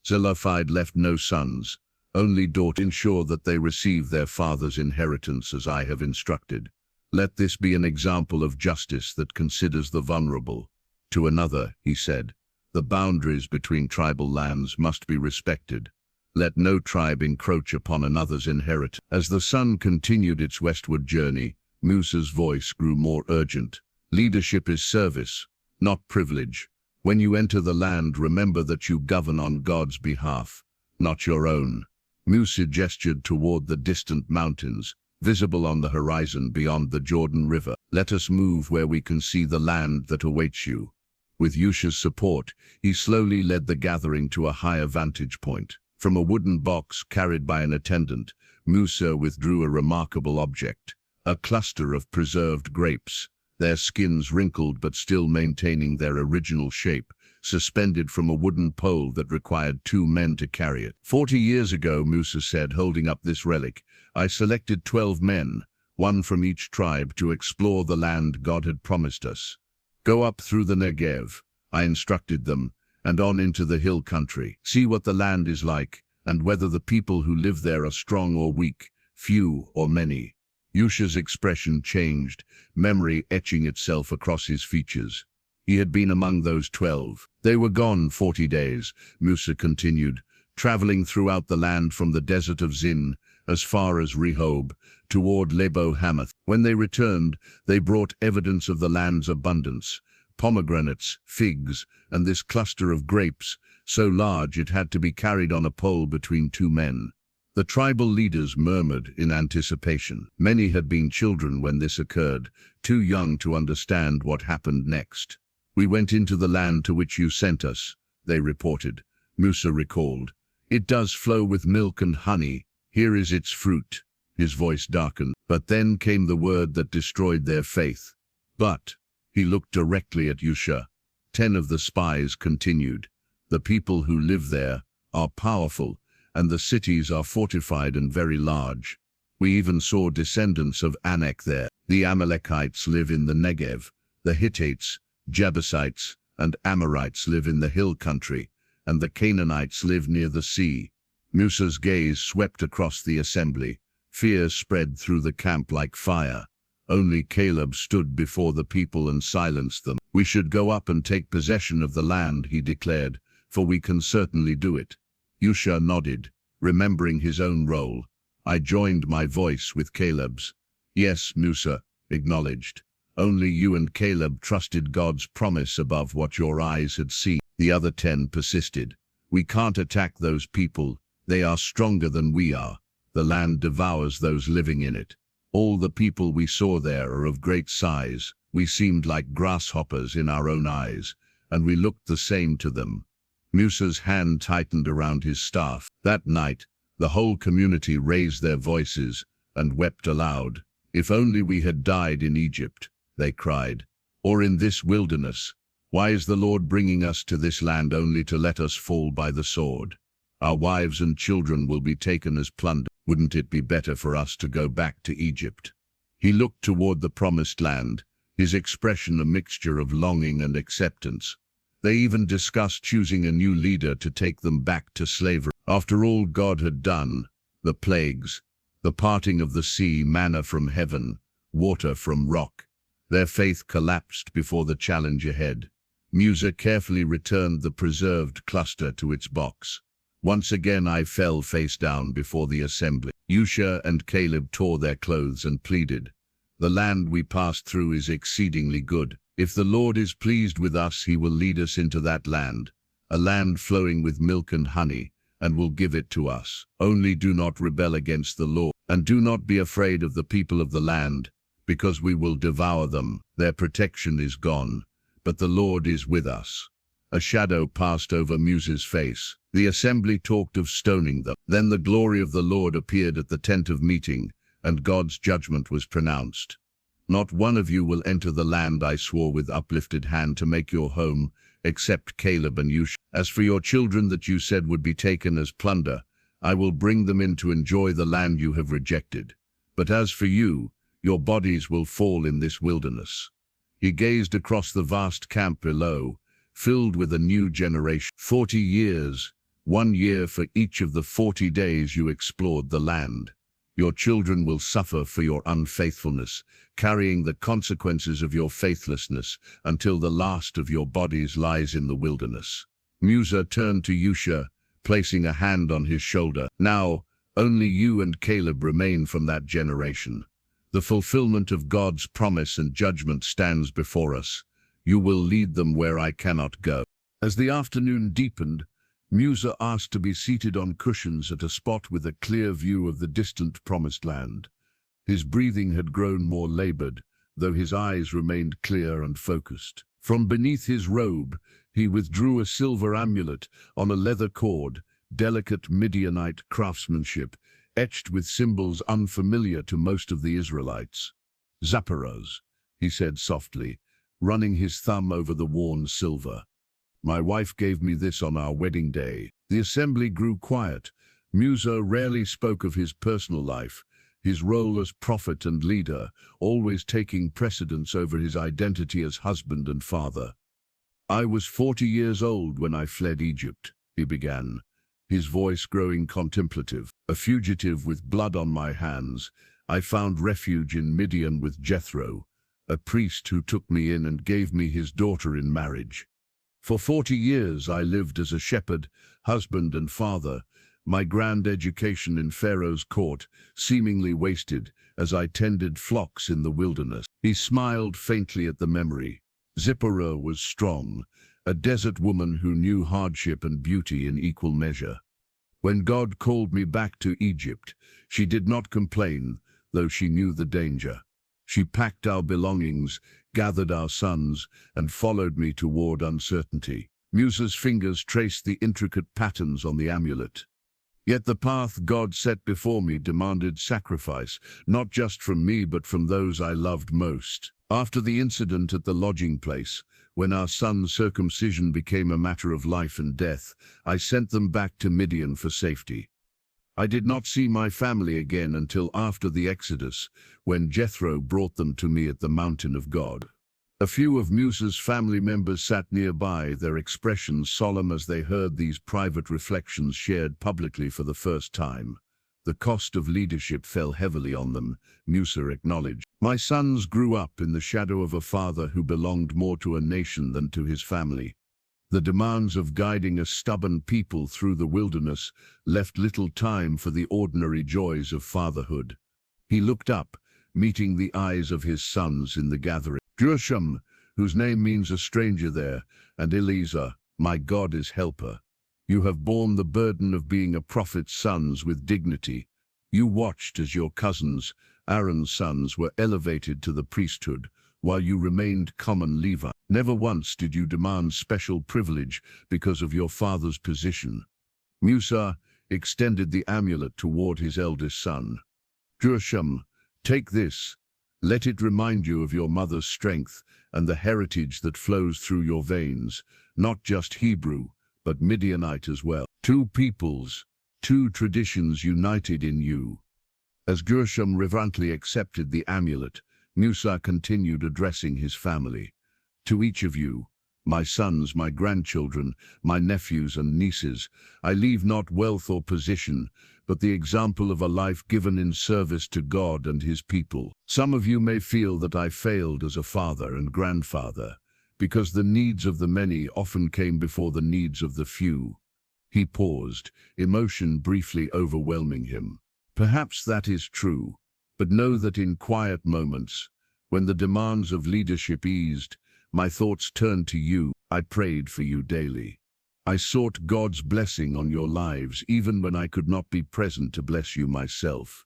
"Zelophehad left no sons, only daughters. Ensure that they receive their father's inheritance as I have instructed. Let this be an example of justice that considers the vulnerable." To another, he said, "The boundaries between tribal lands must be respected. Let no tribe encroach upon another's inheritance." As the sun continued its westward journey, Musa's voice grew more urgent. "Leadership is service, not privilege. When you enter the land, remember that you govern on God's behalf, not your own." Musa gestured toward the distant mountains, visible on the horizon beyond the Jordan River. "Let us move where we can see the land that awaits you." With Yusha's support, he slowly led the gathering to a higher vantage point. From a wooden box carried by an attendant, Musa withdrew a remarkable object, a cluster of preserved grapes, their skins wrinkled but still maintaining their original shape, suspended from a wooden pole that required 2 men to carry it. 40 years ago, Musa said, holding up this relic, I selected 12 men, one from each tribe, to explore the land God had promised us. Go up through the Negev, I instructed them, and on into the hill country. See what the land is like, and whether the people who live there are strong or weak, few or many. Yusha's expression changed, memory etching itself across his features. He had been among those 12. They were gone 40 days, Musa continued, traveling throughout the land from the desert of Zin, as far as Rehob, toward Lebo Hamath. When they returned, they brought evidence of the land's abundance, pomegranates, figs, and this cluster of grapes, so large it had to be carried on a pole between 2 men. The tribal leaders murmured in anticipation. Many had been children when this occurred, too young to understand what happened next. We went into the land to which you sent us, they reported. Musa recalled. It does flow with milk and honey. Here is its fruit. His voice darkened. But then came the word that destroyed their faith. But, he looked directly at Yusha. 10 of the spies continued. The people who live there are powerful, and the cities are fortified and very large. We even saw descendants of Anak there. The Amalekites live in the Negev. The Hittites, Jebusites, and Amorites live in the hill country, and the Canaanites live near the sea. Musa's gaze swept across the assembly. Fear spread through the camp like fire. Only Caleb stood before the people and silenced them. We should go up and take possession of the land, he declared, for we can certainly do it. Yusha nodded, remembering his own role. I joined my voice with Caleb's. Yes, Musa acknowledged. Only you and Caleb trusted God's promise above what your eyes had seen. The other 10 persisted. We can't attack those people. They are stronger than we are. The land devours those living in it. All the people we saw there are of great size. We seemed like grasshoppers in our own eyes, and we looked the same to them. Musa's hand tightened around his staff. That night, the whole community raised their voices and wept aloud. If only we had died in Egypt, they cried, or in this wilderness. Why is the Lord bringing us to this land only to let us fall by the sword? Our wives and children will be taken as plunder. Wouldn't it be better for us to go back to Egypt? He looked toward the promised land, his expression a mixture of longing and acceptance. They even discussed choosing a new leader to take them back to slavery. After all God had done, the plagues, the parting of the sea, manna from heaven, water from rock, Their faith collapsed before the challenge ahead. Musa carefully returned the preserved cluster to its box. Once again I fell face down before the assembly. Yusha and Caleb tore their clothes and pleaded, "The land we passed through is exceedingly good. If the Lord is pleased with us, he will lead us into that land, a land flowing with milk and honey, and will give it to us. Only do not rebel against the Lord, and do not be afraid of the people of the land, because we will devour them. Their protection is gone, but the Lord is with us." A shadow passed over Musa's face. The assembly talked of stoning them. Then the glory of the Lord appeared at the tent of meeting, and God's judgment was pronounced. "Not one of you will enter the land I swore with uplifted hand to make your home, except Caleb and Yusha. As for your children that you said would be taken as plunder, I will bring them in to enjoy the land you have rejected. But as for you, your bodies will fall in this wilderness." He gazed across the vast camp below, filled with a new generation. 40 years, 1 year for each of the 40 days you explored the land. Your children will suffer for your unfaithfulness, carrying the consequences of your faithlessness until the last of your bodies lies in the wilderness. Musa turned to Yusha, placing a hand on his shoulder. "Now, only you and Caleb remain from that generation. The fulfillment of God's promise and judgment stands before us. You will lead them where I cannot go." As the afternoon deepened, Musa asked to be seated on cushions at a spot with a clear view of the distant promised land. His breathing had grown more labored, though his eyes remained clear and focused. From beneath his robe, he withdrew a silver amulet on a leather cord, delicate Midianite craftsmanship, etched with symbols unfamiliar to most of the Israelites. "Zapparas," he said softly, running his thumb over the worn silver. "My wife gave me this on our wedding day." The assembly grew quiet. Musa rarely spoke of his personal life, his role as prophet and leader, always taking precedence over his identity as husband and father. "I was 40 years old when I fled Egypt," he began, his voice growing contemplative. "A fugitive with blood on my hands, I found refuge in Midian with Jethro, a priest who took me in and gave me his daughter in marriage. For 40 years I lived as a shepherd, husband and father, my grand education in Pharaoh's court seemingly wasted as I tended flocks in the wilderness." He smiled faintly at the memory. Zipporah was strong, a desert woman who knew hardship and beauty in equal measure. "When God called me back to Egypt, she did not complain, though she knew the danger. She packed our belongings, gathered our sons, and followed me toward uncertainty." Musa's fingers traced the intricate patterns on the amulet. "Yet the path God set before me demanded sacrifice, not just from me but from those I loved most. After the incident at the lodging place, when our son's circumcision became a matter of life and death, I sent them back to Midian for safety. I did not see my family again until after the Exodus, when Jethro brought them to me at the mountain of God." A few of Musa's family members sat nearby, their expressions solemn as they heard these private reflections shared publicly for the first time. The cost of leadership fell heavily on them, Musa acknowledged. "My sons grew up in the shadow of a father who belonged more to a nation than to his family. The demands of guiding a stubborn people through the wilderness left little time for the ordinary joys of fatherhood." He looked up, meeting the eyes of his sons in the gathering. "Gershom, whose name means a stranger there, and Eliezer, my God is helper. You have borne the burden of being a prophet's sons with dignity. You watched as your cousins, Aaron's sons, were elevated to the priesthood, while you remained common Levi. Never once did you demand special privilege because of your father's position." Musa extended the amulet toward his eldest son. "Gershom, take this. Let it remind you of your mother's strength and the heritage that flows through your veins, not just Hebrew, but Midianite as well. 2 peoples, 2 traditions united in you." As Gershom reverently accepted the amulet, Musa continued addressing his family. "To each of you, my sons, my grandchildren, my nephews and nieces. I leave not wealth or position, but the example of a life given in service to God and his people. Some of you may feel that I failed as a father and grandfather, because the needs of the many often came before the needs of the few. He paused, emotion briefly overwhelming him. Perhaps that is true, but know that in quiet moments, when the demands of leadership eased, my thoughts turned to you. I prayed for you daily. I sought God's blessing on your lives, even when I could not be present to bless you myself.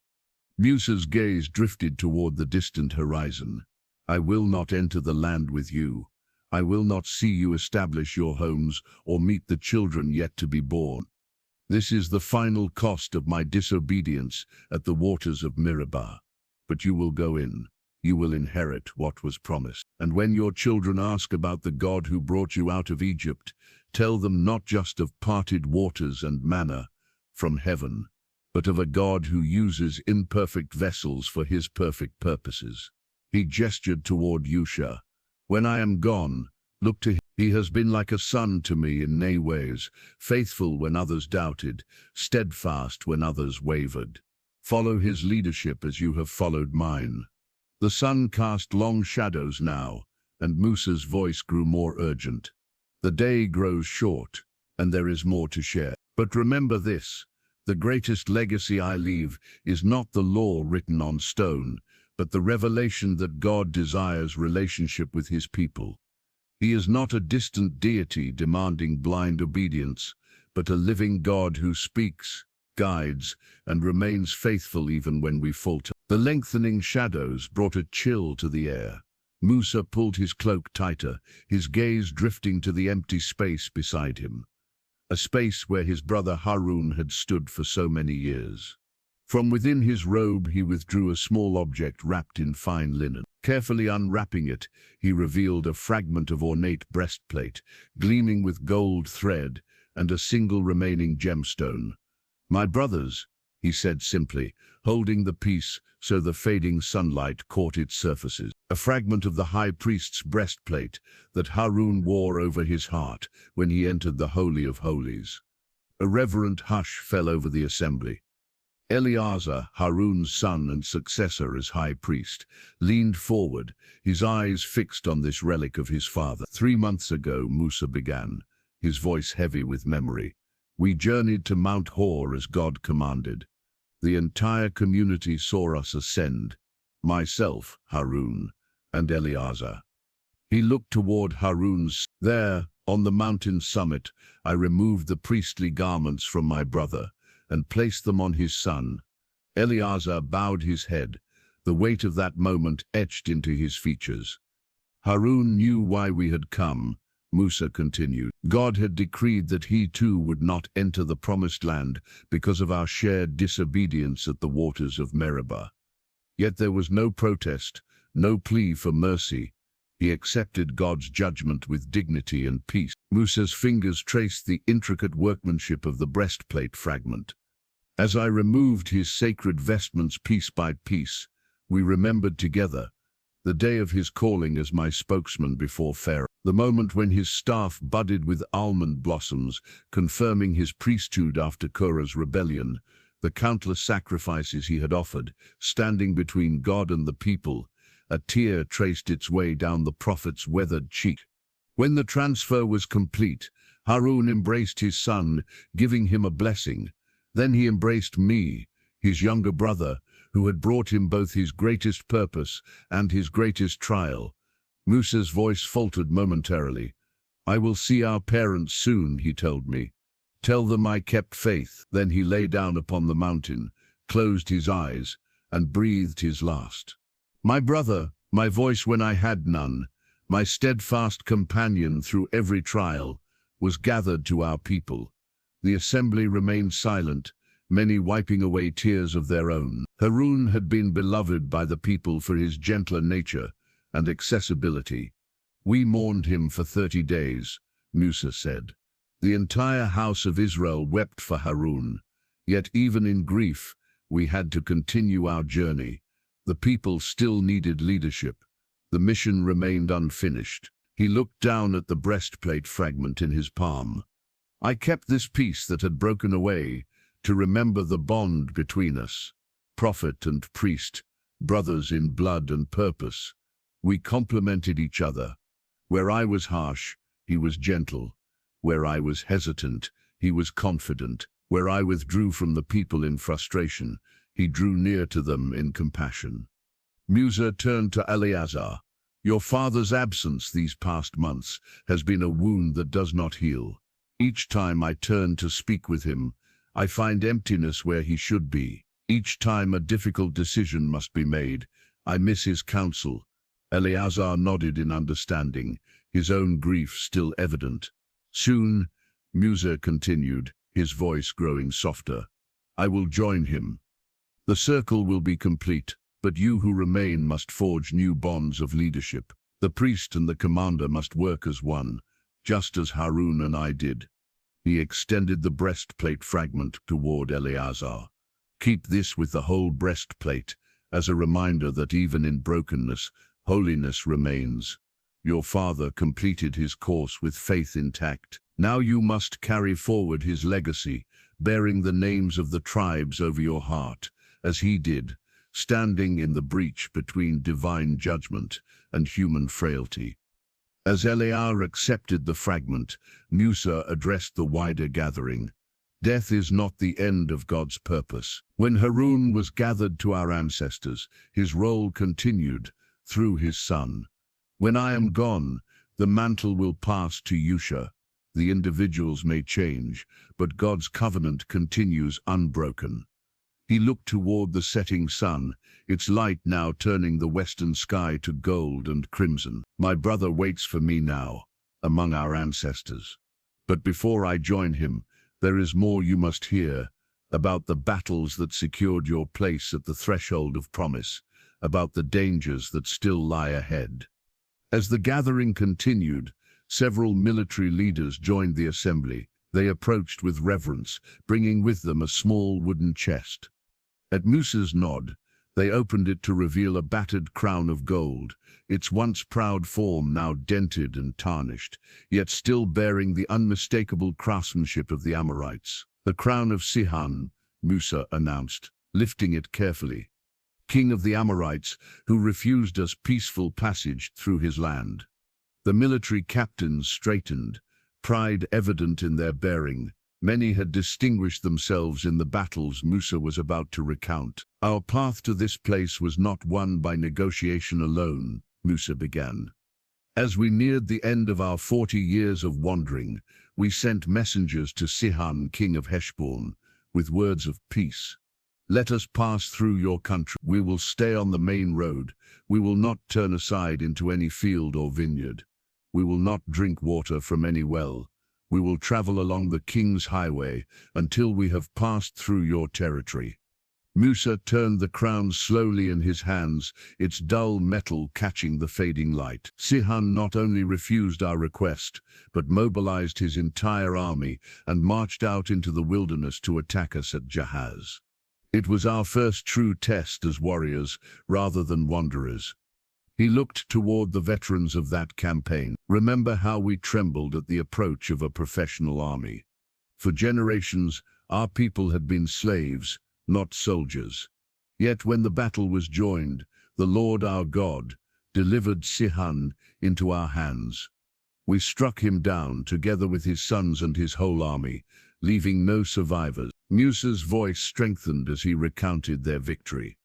Musa's gaze drifted toward the distant horizon. I will not enter the land with you. I will not see you establish your homes or meet the children yet to be born. This is the final cost of my disobedience at the waters of Meribah. But you will go in. You will inherit what was promised. And when your children ask about the God who brought you out of Egypt, tell them not just of parted waters and manna from heaven, but of a God who uses imperfect vessels for his perfect purposes. He gestured toward Yusha. When I am gone, look to him. He has been like a son to me in many ways, faithful when others doubted, steadfast when others wavered. Follow his leadership as you have followed mine. The sun cast long shadows now, and Musa's voice grew more urgent. The day grows short, and there is more to share. But remember this, the greatest legacy I leave is not the law written on stone, but the revelation that God desires relationship with his people. He is not a distant deity demanding blind obedience, but a living God who speaks, guides, and remains faithful even when we falter. The lengthening shadows brought a chill to the air. Musa pulled his cloak tighter, his gaze drifting to the empty space beside him, a space where his brother Harun had stood for so many years. From within his robe he withdrew a small object wrapped in fine linen. Carefully unwrapping it, he revealed a fragment of ornate breastplate, gleaming with gold thread and a single remaining gemstone. "My brothers," he said simply, holding the piece so the fading sunlight caught its surfaces. A fragment of the high priest's breastplate that Harun wore over his heart when he entered the Holy of Holies. A reverent hush fell over the assembly. Eleazar, Harun's son and successor as high priest, leaned forward, his eyes fixed on this relic of his father. 3 months ago, Musa began, his voice heavy with memory. We journeyed to Mount Hor as God commanded. The entire community saw us ascend, myself, Harun, and Eleazar. He looked toward Harun's. There, on the mountain summit, I removed the priestly garments from my brother and placed them on his son. Eleazar bowed his head, the weight of that moment etched into his features. Harun knew why we had come, Musa continued. God had decreed that he too would not enter the promised land because of our shared disobedience at the waters of Meribah. Yet there was no protest, no plea for mercy. He accepted God's judgment with dignity and peace. Musa's fingers traced the intricate workmanship of the breastplate fragment. As I removed his sacred vestments piece by piece, we remembered together the day of his calling as my spokesman before Pharaoh, the moment when his staff budded with almond blossoms, confirming his priesthood after Korah's rebellion, the countless sacrifices he had offered, standing between God and the people. A tear traced its way down the prophet's weathered cheek. When the transfer was complete, Harun embraced his son, giving him a blessing. Then he embraced me, his younger brother, who had brought him both his greatest purpose and his greatest trial. Musa's voice faltered momentarily. I will see our parents soon, he told me. Tell them I kept faith. Then he lay down upon the mountain, closed his eyes, and breathed his last. My brother, my voice when I had none, my steadfast companion through every trial, was gathered to our people. The assembly remained silent, many wiping away tears of their own. Harun had been beloved by the people for his gentler nature and accessibility. We mourned him for 30 days, Musa said. The entire house of Israel wept for Harun. Yet even in grief, we had to continue our journey. The people still needed leadership. The mission remained unfinished. He looked down at the breastplate fragment in his palm. I kept this piece that had broken away to remember the bond between us, prophet and priest, brothers in blood and purpose. We complemented each other. Where I was harsh, he was gentle. Where I was hesitant, he was confident. Where I withdrew from the people in frustration, he drew near to them in compassion. Musa turned to Eleazar. Your father's absence these past months has been a wound that does not heal. Each time I turn to speak with him, I find emptiness where he should be. Each time a difficult decision must be made, I miss his counsel. Eleazar nodded in understanding, his own grief still evident. Soon, Musa continued, his voice growing softer, I will join him. The circle will be complete, but you who remain must forge new bonds of leadership. The priest and the commander must work as one, just as Harun and I did. He extended the breastplate fragment toward Eleazar. Keep this with the whole breastplate, as a reminder that even in brokenness, holiness remains. Your father completed his course with faith intact. Now you must carry forward his legacy, bearing the names of the tribes over your heart, as he did, standing in the breach between divine judgment and human frailty. As Eleazar accepted the fragment, Musa addressed the wider gathering. Death is not the end of God's purpose. When Harun was gathered to our ancestors, his role continued through his son. When I am gone, the mantle will pass to Yusha. The individuals may change, but God's covenant continues unbroken. He looked toward the setting sun, its light now turning the western sky to gold and crimson. My brother waits for me now, among our ancestors. But before I join him, there is more you must hear, about the battles that secured your place at the threshold of promise, about the dangers that still lie ahead. As the gathering continued, several military leaders joined the assembly. They approached with reverence, bringing with them a small wooden chest. At Musa's nod, they opened it to reveal a battered crown of gold, its once proud form now dented and tarnished, yet still bearing the unmistakable craftsmanship of the Amorites. The crown of Sihon, Musa announced, lifting it carefully. King of the Amorites, who refused us peaceful passage through his land. The military captains straightened, pride evident in their bearing. Many had distinguished themselves in the battles Musa was about to recount. Our path to this place was not won by negotiation alone, Musa began. As we neared the end of our 40 years of wandering, we sent messengers to Sihon, king of Heshbon, with words of peace. Let us pass through your country. We will stay on the main road. We will not turn aside into any field or vineyard. We will not drink water from any well. We will travel along the king's highway until we have passed through your territory. Musa turned the crown slowly in his hands, its dull metal catching the fading light. Sihon not only refused our request, but mobilized his entire army and marched out into the wilderness to attack us at Jahaz. It was our first true test as warriors rather than wanderers. He looked toward the veterans of that campaign. Remember how we trembled at the approach of a professional army. For generations, our people had been slaves, not soldiers. Yet when the battle was joined, the Lord our God delivered Sihon into our hands. We struck him down together with his sons and his whole army, leaving no survivors. Musa's voice strengthened as he recounted their victory.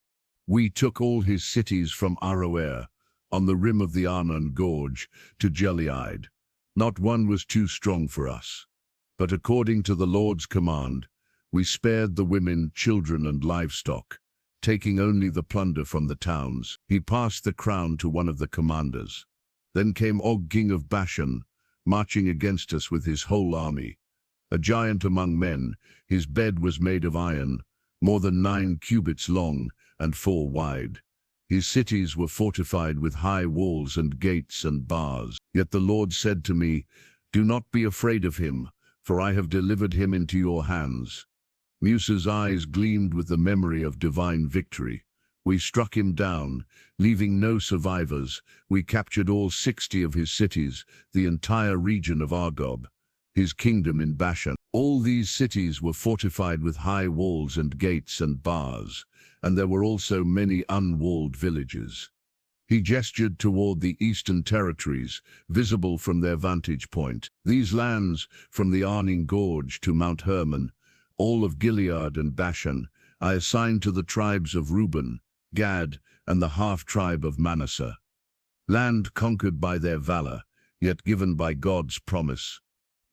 We took all his cities from Aroer, on the rim of the Arnon Gorge, to Gilead. Not one was too strong for us. But according to the Lord's command, we spared the women, children, and livestock, taking only the plunder from the towns. He passed the crown to one of the commanders. Then came Og, king of Bashan, marching against us with his whole army. A giant among men, his bed was made of iron, more than 9 cubits long and 4 wide. His cities were fortified with high walls and gates and bars. Yet the Lord said to me, do not be afraid of him, for I have delivered him into your hands. Musa's eyes gleamed with the memory of divine victory. We struck him down, leaving no survivors. We captured all 60 of his cities, the entire region of Argob, his kingdom in Bashan. All these cities were fortified with high walls and gates and bars, and there were also many unwalled villages. He gestured toward the eastern territories, visible from their vantage point. These lands, from the Arning Gorge to Mount Hermon, all of Gilead and Bashan, I assigned to the tribes of Reuben, Gad, and the half-tribe of Manasseh. Land conquered by their valor, yet given by God's promise.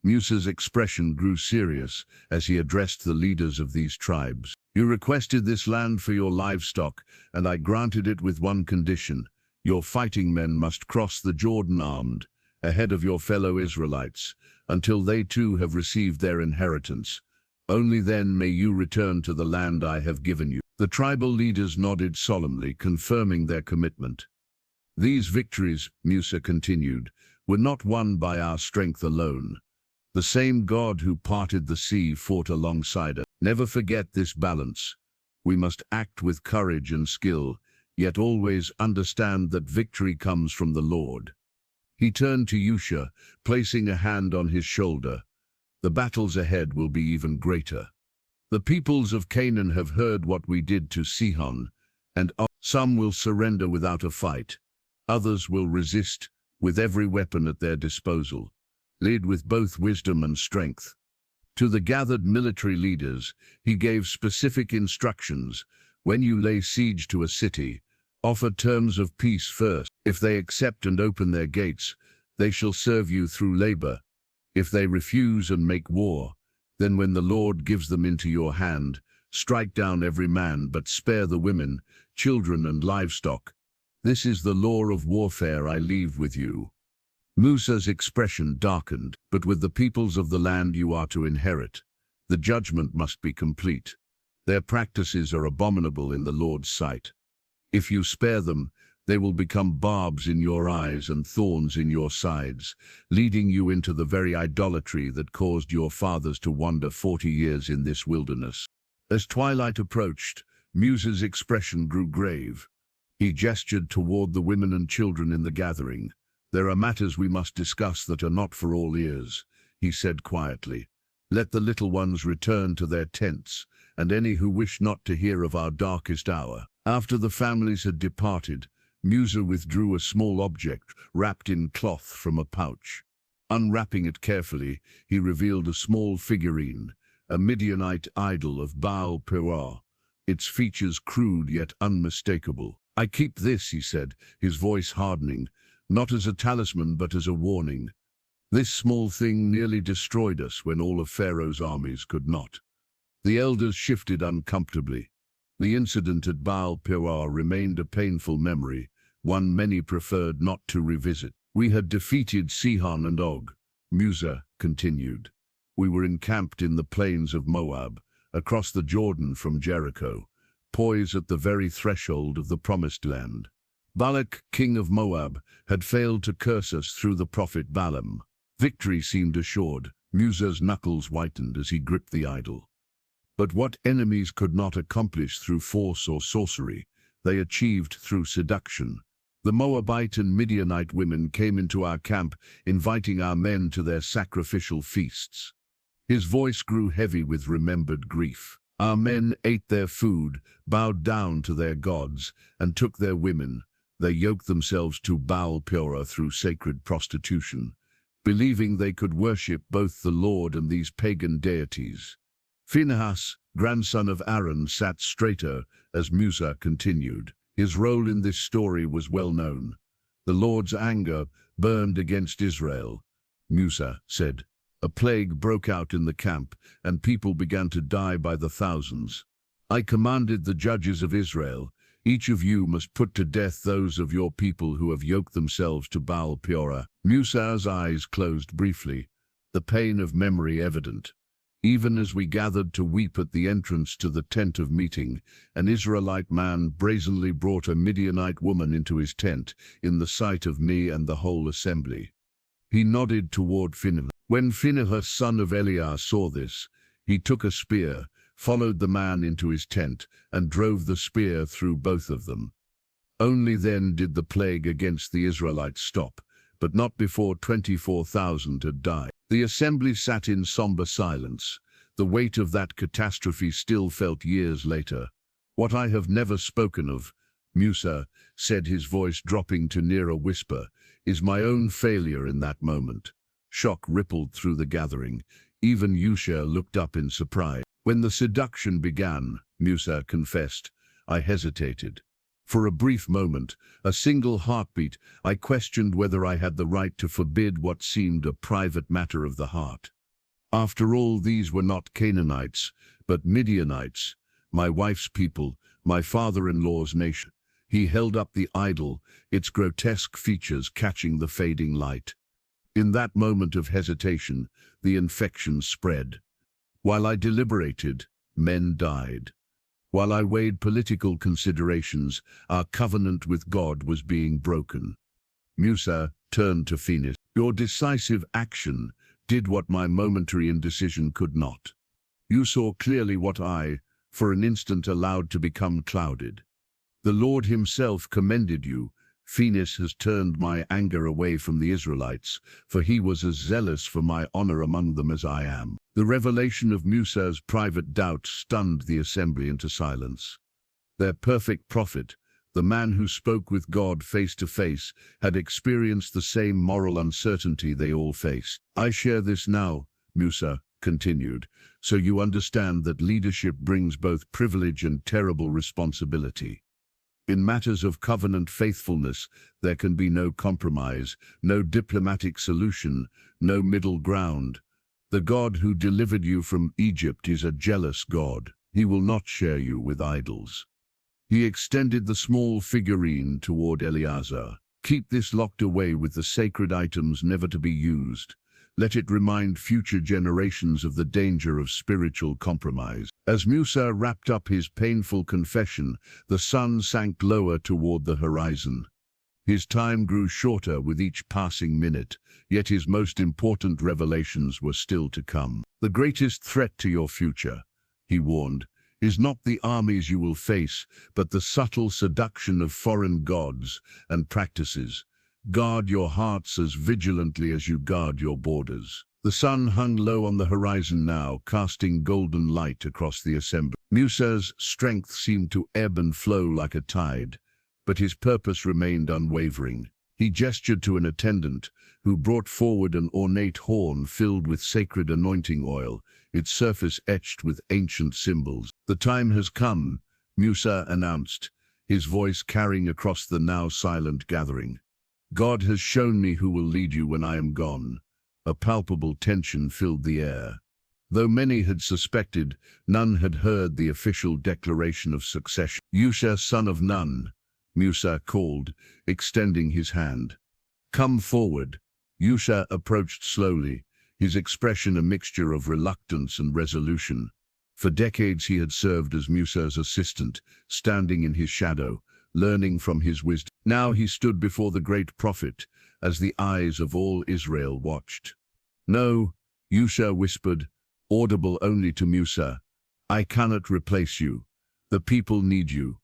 Musa's expression grew serious as he addressed the leaders of these tribes. You requested this land for your livestock, and I granted it with one condition. Your fighting men must cross the Jordan armed, ahead of your fellow Israelites, until they too have received their inheritance. Only then may you return to the land I have given you. The tribal leaders nodded solemnly, confirming their commitment. These victories, Musa continued, were not won by our strength alone. The same God who parted the sea fought alongside us. Never forget this balance. We must act with courage and skill, yet always understand that victory comes from the Lord. He turned to Yusha, placing a hand on his shoulder. The battles ahead will be even greater. The peoples of Canaan have heard what we did to Sihon, and some will surrender without a fight. Others will resist, with every weapon at their disposal, led with both wisdom and strength. To the gathered military leaders, he gave specific instructions. When you lay siege to a city, offer terms of peace first. If they accept and open their gates, they shall serve you through labor. If they refuse and make war, then when the Lord gives them into your hand, strike down every man, but spare the women, children, and livestock. This is the law of warfare I leave with you. Musa's expression darkened. But with the peoples of the land you are to inherit, the judgment must be complete. Their practices are abominable in the Lord's sight. If you spare them, they will become barbs in your eyes and thorns in your sides, leading you into the very idolatry that caused your fathers to wander 40 years in this wilderness. As twilight approached, Musa's expression grew grave. He gestured toward the women and children in the gathering. There are matters we must discuss that are not for all ears, he said quietly. Let the little ones return to their tents, and any who wish not to hear of our darkest hour. After the families had departed, Musa withdrew a small object wrapped in cloth from a pouch. Unwrapping it carefully, he revealed a small figurine, a Midianite idol of Baal Peor, its features crude yet unmistakable. I keep this, he said, his voice hardening, not as a talisman but as a warning. This small thing nearly destroyed us when all of Pharaoh's armies could not. The elders shifted uncomfortably. The incident at Baal Peor remained a painful memory, one many preferred not to revisit. We had defeated Sihon and Og, Musa continued. We were encamped in the plains of Moab, across the Jordan from Jericho, poised at the very threshold of the Promised Land. Balak, king of Moab, had failed to curse us through the prophet Balaam. Victory seemed assured. Musa's knuckles whitened as he gripped the idol. But what enemies could not accomplish through force or sorcery, they achieved through seduction. The Moabite and Midianite women came into our camp, inviting our men to their sacrificial feasts. His voice grew heavy with remembered grief. Our men ate their food, bowed down to their gods, and took their women. They yoked themselves to Baal Peor through sacred prostitution, believing they could worship both the Lord and these pagan deities. Phinehas, grandson of Aaron, sat straighter as Musa continued. His role in this story was well known. The Lord's anger burned against Israel. Musa said, a plague broke out in the camp, and people began to die by the thousands. I commanded the judges of Israel, each of you must put to death those of your people who have yoked themselves to Baal Peor. Musa's eyes closed briefly, the pain of memory evident. Even as we gathered to weep at the entrance to the tent of meeting, an Israelite man brazenly brought a Midianite woman into his tent, in the sight of me and the whole assembly. He nodded toward Phinehas. When Phinehas, son of Eliah, saw this, he took a spear, followed the man into his tent, and drove the spear through both of them. Only then did the plague against the Israelites stop, but not before 24,000 had died. The assembly sat in somber silence, the weight of that catastrophe still felt years later. "What I have never spoken of," Musa said, his voice dropping to near a whisper, "is my own failure in that moment." Shock rippled through the gathering. Even Yusha looked up in surprise. "When the seduction began," Musa confessed, "I hesitated. For a brief moment, a single heartbeat, I questioned whether I had the right to forbid what seemed a private matter of the heart. After all, these were not Canaanites, but Midianites, my wife's people, my father-in-law's nation." He held up the idol, its grotesque features catching the fading light. In that moment of hesitation, the infection spread. While I deliberated, men died. While I weighed political considerations, our covenant with God was being broken. Musa turned to Phineas. "Your decisive action did what my momentary indecision could not. You saw clearly what I, for an instant, allowed to become clouded. The Lord himself commended you. Phineas has turned my anger away from the Israelites, for he was as zealous for my honor among them as I am." The revelation of Musa's private doubt stunned the assembly into silence. Their perfect prophet, the man who spoke with God face to face, had experienced the same moral uncertainty they all faced. "I share this now," Musa continued, "so you understand that leadership brings both privilege and terrible responsibility. In matters of covenant faithfulness, there can be no compromise, no diplomatic solution, no middle ground. The God who delivered you from Egypt is a jealous God. He will not share you with idols." He extended the small figurine toward Eleazar. "Keep this locked away with the sacred items never to be used. Let it remind future generations of the danger of spiritual compromise." As Musa wrapped up his painful confession, the sun sank lower toward the horizon. His time grew shorter with each passing minute, yet his most important revelations were still to come. "The greatest threat to your future," he warned, "is not the armies you will face, but the subtle seduction of foreign gods and practices. Guard your hearts as vigilantly as you guard your borders." The sun hung low on the horizon now, casting golden light across the assembly. Musa's strength seemed to ebb and flow like a tide, but his purpose remained unwavering. He gestured to an attendant, who brought forward an ornate horn filled with sacred anointing oil, its surface etched with ancient symbols. "The time has come," Musa announced, his voice carrying across the now silent gathering. "God has shown me who will lead you when I am gone." A palpable tension filled the air. Though many had suspected, none had heard the official declaration of succession. "Yusha, son of Nun," Musa called, extending his hand. "Come forward." Yusha approached slowly, his expression a mixture of reluctance and resolution. For decades he had served as Musa's assistant, standing in his shadow, learning from his wisdom. Now he stood before the great prophet, as the eyes of all Israel watched. "No," Yusha whispered, audible only to Musa, "I cannot replace you. The people need you."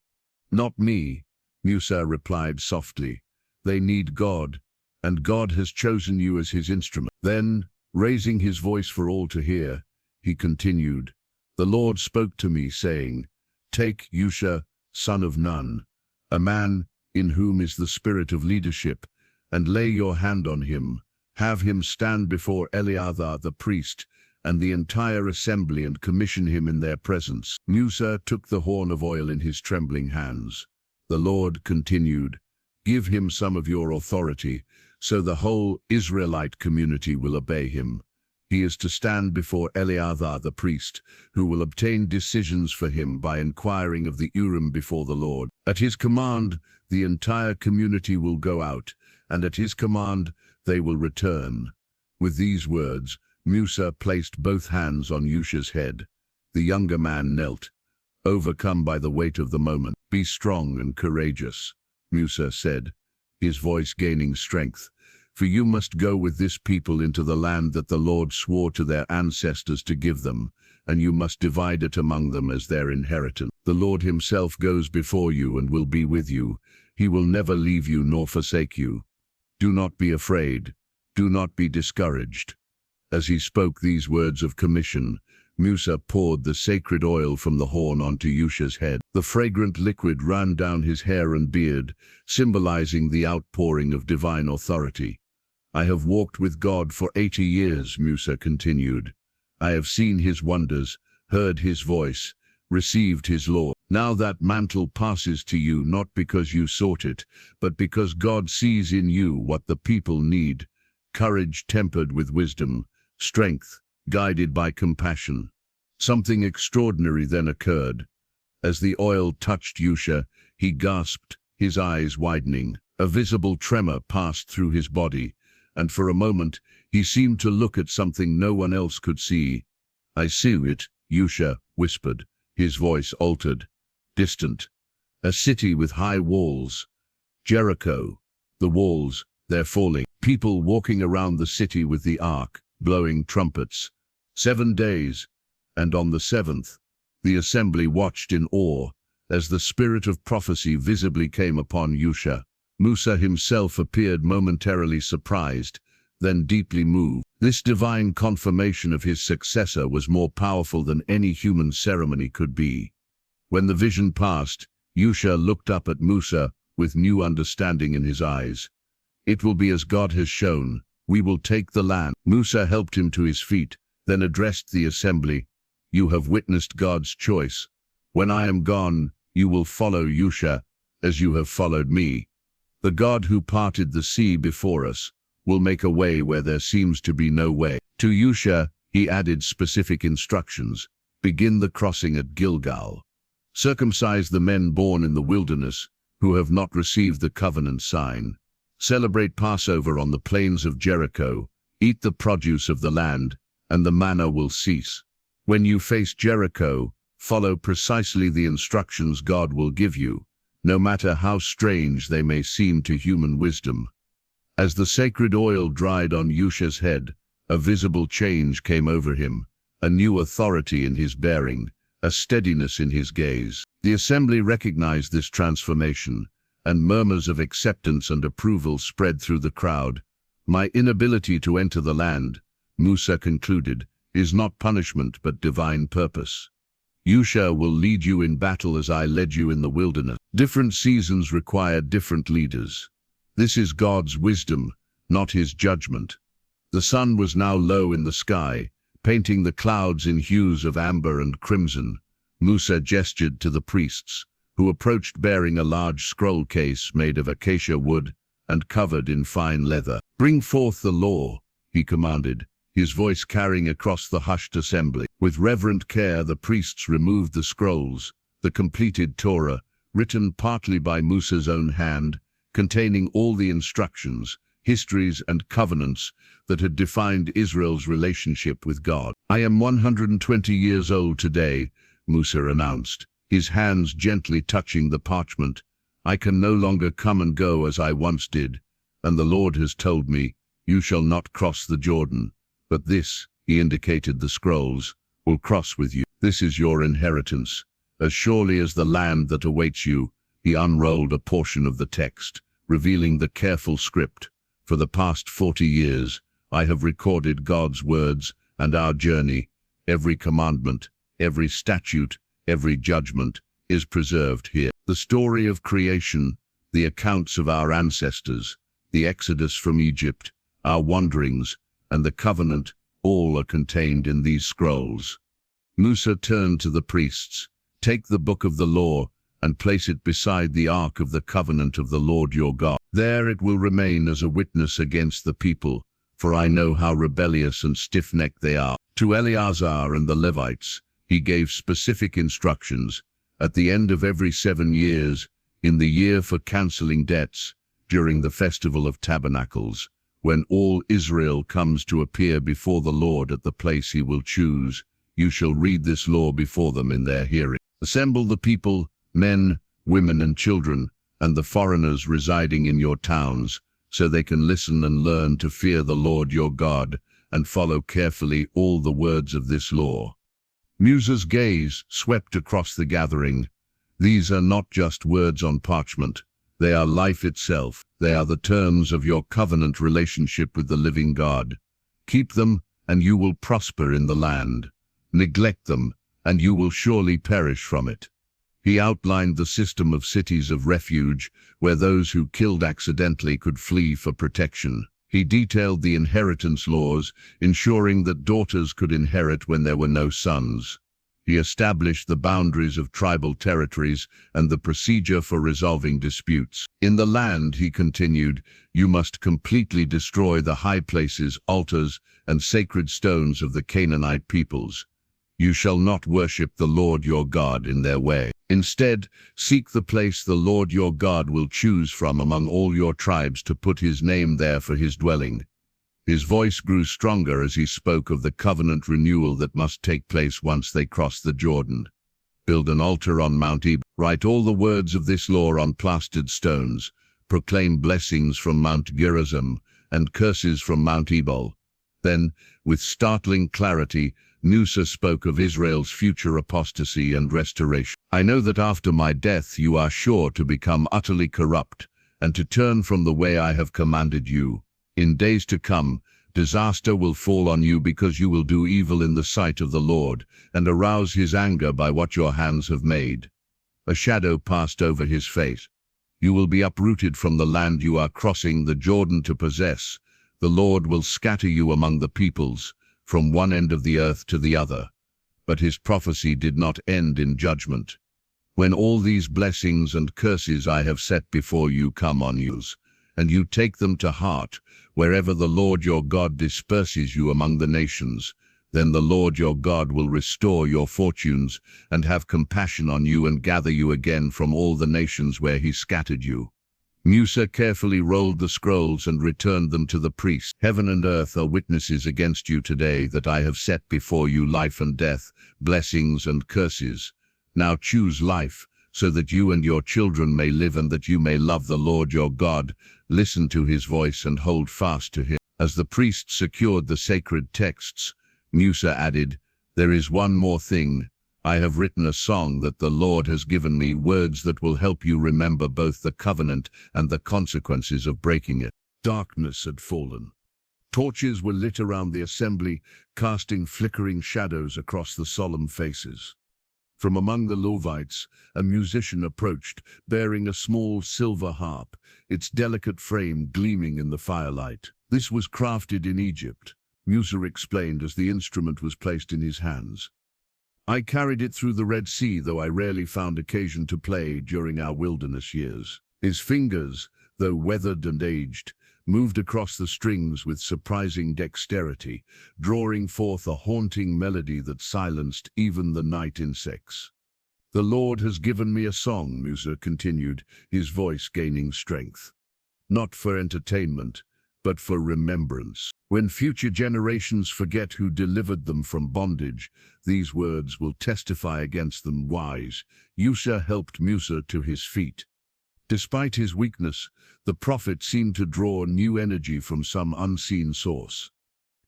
"Not me," Musa replied softly. "They need God, and God has chosen you as his instrument." Then, raising his voice for all to hear, he continued, "The Lord spoke to me, saying, 'Take Yusha, son of Nun, a man in whom is the spirit of leadership, and lay your hand on him. Have him stand before Eleazar the priest and the entire assembly and commission him in their presence." Musa took the horn of oil in his trembling hands. The Lord continued, "Give him some of your authority, so the whole Israelite community will obey him. He is to stand before Eleazar the priest, who will obtain decisions for him by inquiring of the Urim before the Lord. At his command, the entire community will go out, and at his command, they will return." With these words, Musa placed both hands on Yusha's head. The younger man knelt, overcome by the weight of the moment. "Be strong and courageous," Musa said, his voice gaining strength, For you must go with this people into the land that the Lord swore to their ancestors to give them, and you must divide it among them as their inheritance. The Lord himself goes before you and will be with you. He will never leave you nor forsake you. Do not be afraid. Do not be discouraged." As he spoke these words of commission, Musa poured the sacred oil from the horn onto Yusha's head. The fragrant liquid ran down his hair and beard, symbolizing the outpouring of divine authority. "I have walked with God for 80 years, Musa continued. "I have seen his wonders, heard his voice, received his law. Now that mantle passes to you not because you sought it, but because God sees in you what the people need: courage tempered with wisdom, strength guided by compassion." Something extraordinary then occurred. As the oil touched Yusha, he gasped, his eyes widening. A visible tremor passed through his body, and for a moment he seemed to look at something no one else could see. "I see it," Yusha whispered, his voice altered, distant. "A city with high walls. Jericho. The walls, they're falling. People walking around the city with the ark, blowing trumpets. 7 days, and on the 7th, the assembly watched in awe as the spirit of prophecy visibly came upon Yusha. Musa himself appeared momentarily surprised, then deeply moved. This divine confirmation of his successor was more powerful than any human ceremony could be. When the vision passed, Yusha looked up at Musa with new understanding in his eyes. "It will be as God has shown. We will take the land." Musa helped him to his feet, then addressed the assembly. "You have witnessed God's choice. When I am gone, you will follow Yusha, as you have followed me. The God who parted the sea before us will make a way where there seems to be no way." To Yusha, he added specific instructions. "Begin the crossing at Gilgal. Circumcise the men born in the wilderness who have not received the covenant sign. Celebrate Passover on the plains of Jericho. Eat the produce of the land, and the manna will cease. When you face Jericho, follow precisely the instructions God will give you, no matter how strange they may seem to human wisdom." As the sacred oil dried on Yusha's head, a visible change came over him, a new authority in his bearing, a steadiness in his gaze. The assembly recognized this transformation, and murmurs of acceptance and approval spread through the crowd. "My inability to enter the land," Musa concluded, "is not punishment but divine purpose. Yusha will lead you in battle as I led you in the wilderness." Different seasons require different leaders. This is God's wisdom, not his judgment. The sun was now low in the sky, painting the clouds in hues of amber and crimson. Musa gestured to the priests, who approached bearing a large scroll case made of acacia wood and covered in fine leather. "Bring forth the law," he commanded, his voice carrying across the hushed assembly. With reverent care, the priests removed the scrolls, the completed Torah, written partly by Musa's own hand, containing all the instructions, histories, and covenants that had defined Israel's relationship with God. "I am 120 years old today," Musa announced, his hands gently touching the parchment. "I can no longer come and go as I once did, and the Lord has told me, you shall not cross the Jordan, but this," he indicated the scrolls, "will cross with you. This is your inheritance. As surely as the land that awaits you." He unrolled a portion of the text, revealing the careful script. "For the past 40 years, I have recorded God's words and our journey. Every commandment, every statute, every judgment is preserved here. The story of creation, the accounts of our ancestors, the exodus from Egypt, our wanderings, and the covenant, all are contained in these scrolls." Musa turned to the priests. "Take the book of the law and place it beside the ark of the covenant of the Lord your God. There it will remain as a witness against the people, for I know how rebellious and stiff-necked they are." To Eleazar and the Levites, he gave specific instructions. At the end of every 7 years, in the year for canceling debts, during the Festival of Tabernacles, when all Israel comes to appear before the Lord at the place he will choose, you shall read this law before them in their hearing. Assemble the people, men, women, and children, and the foreigners residing in your towns, so they can listen and learn to fear the Lord your God and follow carefully all the words of this law. Musa's gaze swept across the gathering. These are not just words on parchment. They are life itself. They are the terms of your covenant relationship with the living God. Keep them, and you will prosper in the land. Neglect them, and you will surely perish from it. He outlined the system of cities of refuge, where those who killed accidentally could flee for protection. He detailed the inheritance laws, ensuring that daughters could inherit when there were no sons. He established the boundaries of tribal territories and the procedure for resolving disputes. In the land, he continued, you must completely destroy the high places, altars, and sacred stones of the Canaanite peoples. You shall not worship the Lord your God in their way. Instead, seek the place the Lord your God will choose from among all your tribes to put his name there for his dwelling. His voice grew stronger as he spoke of the covenant renewal that must take place once they cross the Jordan. Build an altar on Mount Nebo. Write all the words of this law on plastered stones. Proclaim blessings from Mount Gerizim and curses from Mount Ebal. Then, with startling clarity, Musa spoke of Israel's future apostasy and restoration. I know that after my death you are sure to become utterly corrupt and to turn from the way I have commanded you. In days to come, disaster will fall on you because you will do evil in the sight of the Lord and arouse his anger by what your hands have made. A shadow passed over his face. You will be uprooted from the land you are crossing the Jordan to possess. The Lord will scatter you among the peoples, from one end of the earth to the other. But his prophecy did not end in judgment. When all these blessings and curses I have set before you come on you, and you take them to heart, wherever the Lord your God disperses you among the nations, then the Lord your God will restore your fortunes and have compassion on you and gather you again from all the nations where he scattered you. Musa carefully rolled the scrolls and returned them to the priest. Heaven and earth are witnesses against you today that I have set before you life and death, blessings and curses. Now choose life, so that you and your children may live and that you may love the Lord your God. Listen to his voice and hold fast to him. As the priest secured the sacred texts, Musa added, there is one more thing. I have written a song that the Lord has given me, words that will help you remember both the covenant and the consequences of breaking it. Darkness had fallen. Torches were lit around the assembly, casting flickering shadows across the solemn faces. From among the Levites, a musician approached, bearing a small silver harp, its delicate frame gleaming in the firelight. This was crafted in Egypt, Musa explained as the instrument was placed in his hands. I carried it through the Red Sea, though I rarely found occasion to play during our wilderness years. His fingers, though weathered and aged, moved across the strings with surprising dexterity, drawing forth a haunting melody that silenced even the night insects. The Lord has given me a song, Musa continued, his voice gaining strength. Not for entertainment, but for remembrance. When future generations forget who delivered them from bondage, these words will testify against them. Wise, Musa helped Musa to his feet. Despite his weakness, the prophet seemed to draw new energy from some unseen source.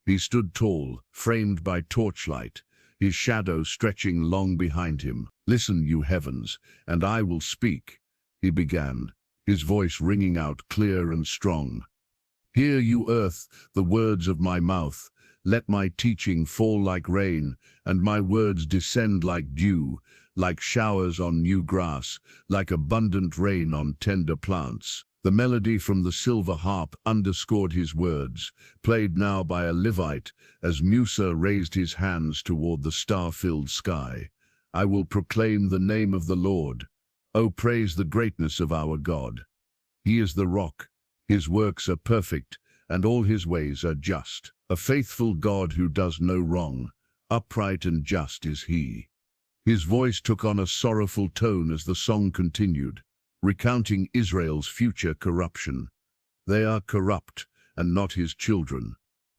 He stood tall, framed by torchlight, his shadow stretching long behind him. Listen, you heavens, and I will speak, he began, his voice ringing out clear and strong. Hear, you earth, the words of my mouth. Let my teaching fall like rain, and my words descend like dew, like showers on new grass, like abundant rain on tender plants. The melody from the silver harp underscored his words, played now by a Levite, as Musa raised his hands toward the star-filled sky. I will proclaim the name of the Lord. O praise the greatness of our God. He is the rock. His works are perfect, and all his ways are just. A faithful God who does no wrong, upright and just is he. His voice took on a sorrowful tone as the song continued, recounting Israel's future corruption. They are corrupt, and not his children.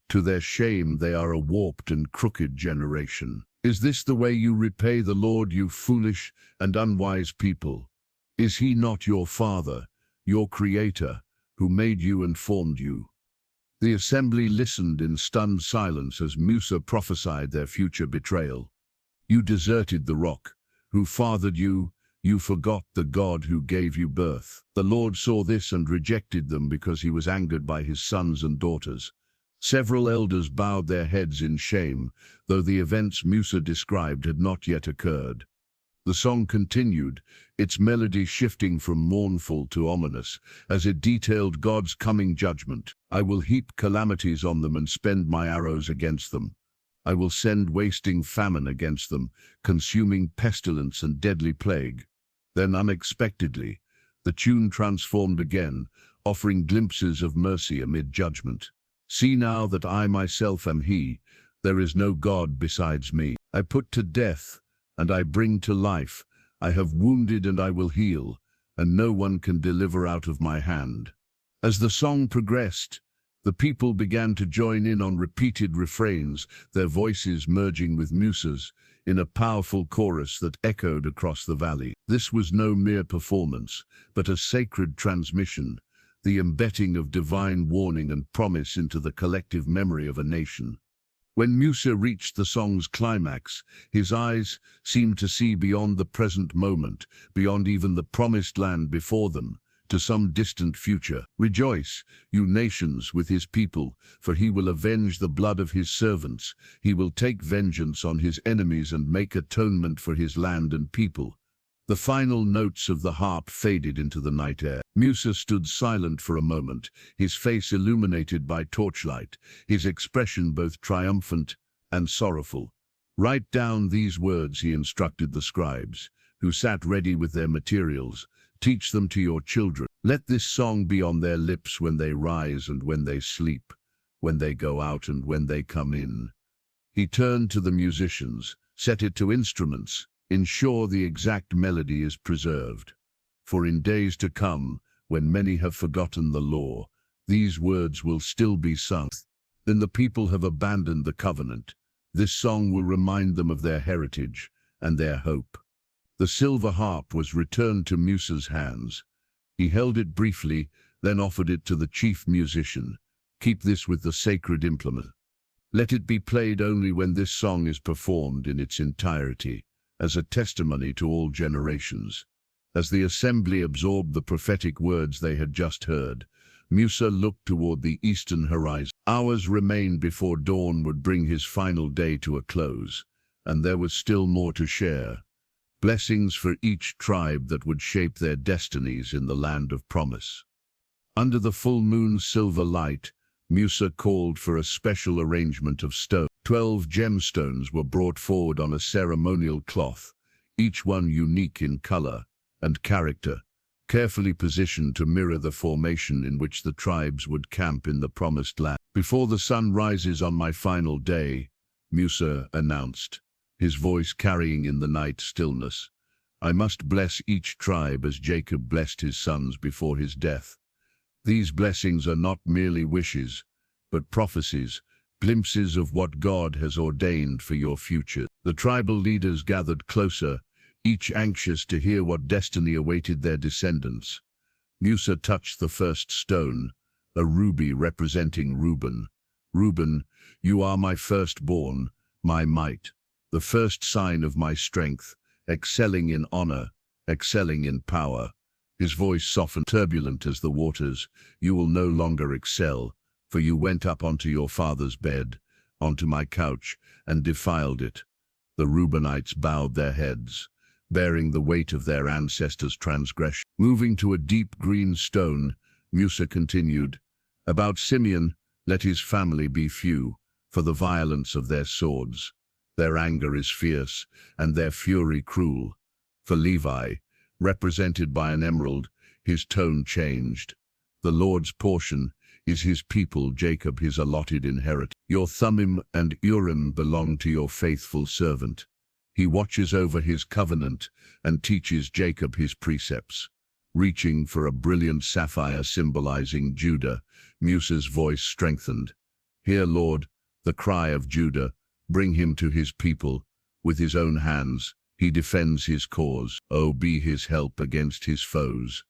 To their shame they are a warped and crooked generation. Is this the way you repay the Lord, you foolish and unwise people? Is he not your Father, your Creator, who made you and formed you." The assembly listened in stunned silence as Musa prophesied their future betrayal. "You deserted the rock, who fathered you. You forgot the God who gave you birth." The Lord saw this and rejected them because he was angered by his sons and daughters. Several elders bowed their heads in shame, though the events Musa described had not yet occurred. The song continued, its melody shifting from mournful to ominous, as it detailed God's coming judgment. "I will heap calamities on them and spend my arrows against them. I will send wasting famine against them, consuming pestilence and deadly plague." Then unexpectedly, the tune transformed again, offering glimpses of mercy amid judgment. "See now that I myself am he. There is no God besides me. I put to death, and I bring to life. I have wounded and I will heal, and no one can deliver out of my hand." As the song progressed, the people began to join in on repeated refrains, their voices merging with Musa's, in a powerful chorus that echoed across the valley. This was no mere performance, but a sacred transmission, the embedding of divine warning and promise into the collective memory of a nation. When Musa reached the song's climax, his eyes seemed to see beyond the present moment, beyond even the promised land before them, to some distant future. "Rejoice, you nations, with his people, for he will avenge the blood of his servants. He will take vengeance on his enemies and make atonement for his land and people." The final notes of the harp faded into the night air. Musa stood silent for a moment, his face illuminated by torchlight, his expression both triumphant and sorrowful. "Write down these words," he instructed the scribes, who sat ready with their materials. "Teach them to your children. Let this song be on their lips when they rise and when they sleep, when they go out and when they come in." He turned to the musicians, set it to instruments. "Ensure the exact melody is preserved. For in days to come, when many have forgotten the law, these words will still be sung. Then the people have abandoned the covenant. This song will remind them of their heritage and their hope." The silver harp was returned to Musa's hands. He held it briefly, then offered it to the chief musician. "Keep this with the sacred implement. Let it be played only when this song is performed in its entirety, as a testimony to all generations." As the assembly absorbed the prophetic words they had just heard, Musa looked toward the eastern horizon. Hours remained before dawn would bring his final day to a close, and there was still more to share. Blessings for each tribe that would shape their destinies in the land of promise. Under the full moon's silver light, Musa called for a special arrangement of stone. 12 gemstones were brought forward on a ceremonial cloth, each one unique in color and character, carefully positioned to mirror the formation in which the tribes would camp in the promised land. "Before the sun rises on my final day," Musa announced, his voice carrying in the night stillness, "I must bless each tribe as Jacob blessed his sons before his death. These blessings are not merely wishes, but prophecies, glimpses of what God has ordained for your future." The tribal leaders gathered closer, each anxious to hear what destiny awaited their descendants. Musa touched the first stone, a ruby representing Reuben. "Reuben, you are my firstborn, my might, the first sign of my strength, excelling in honor, excelling in power." His voice softened, turbulent as the waters. "You will no longer excel, for you went up onto your father's bed, onto my couch, and defiled it." The Reubenites bowed their heads, bearing the weight of their ancestors' transgression. Moving to a deep green stone, Musa continued, "About Simeon, let his family be few, for the violence of their swords. Their anger is fierce, and their fury cruel. For Levi, represented by an emerald, his tone changed. The Lord's portion is his people, Jacob his allotted inheritance. Your Thummim and Urim belong to your faithful servant. He watches over his covenant and teaches Jacob his precepts." Reaching for a brilliant sapphire symbolizing Judah, Musa's voice strengthened. "Hear, Lord, the cry of Judah. Bring him to his people. With his own hands, he defends his cause. Oh, be his help against his foes."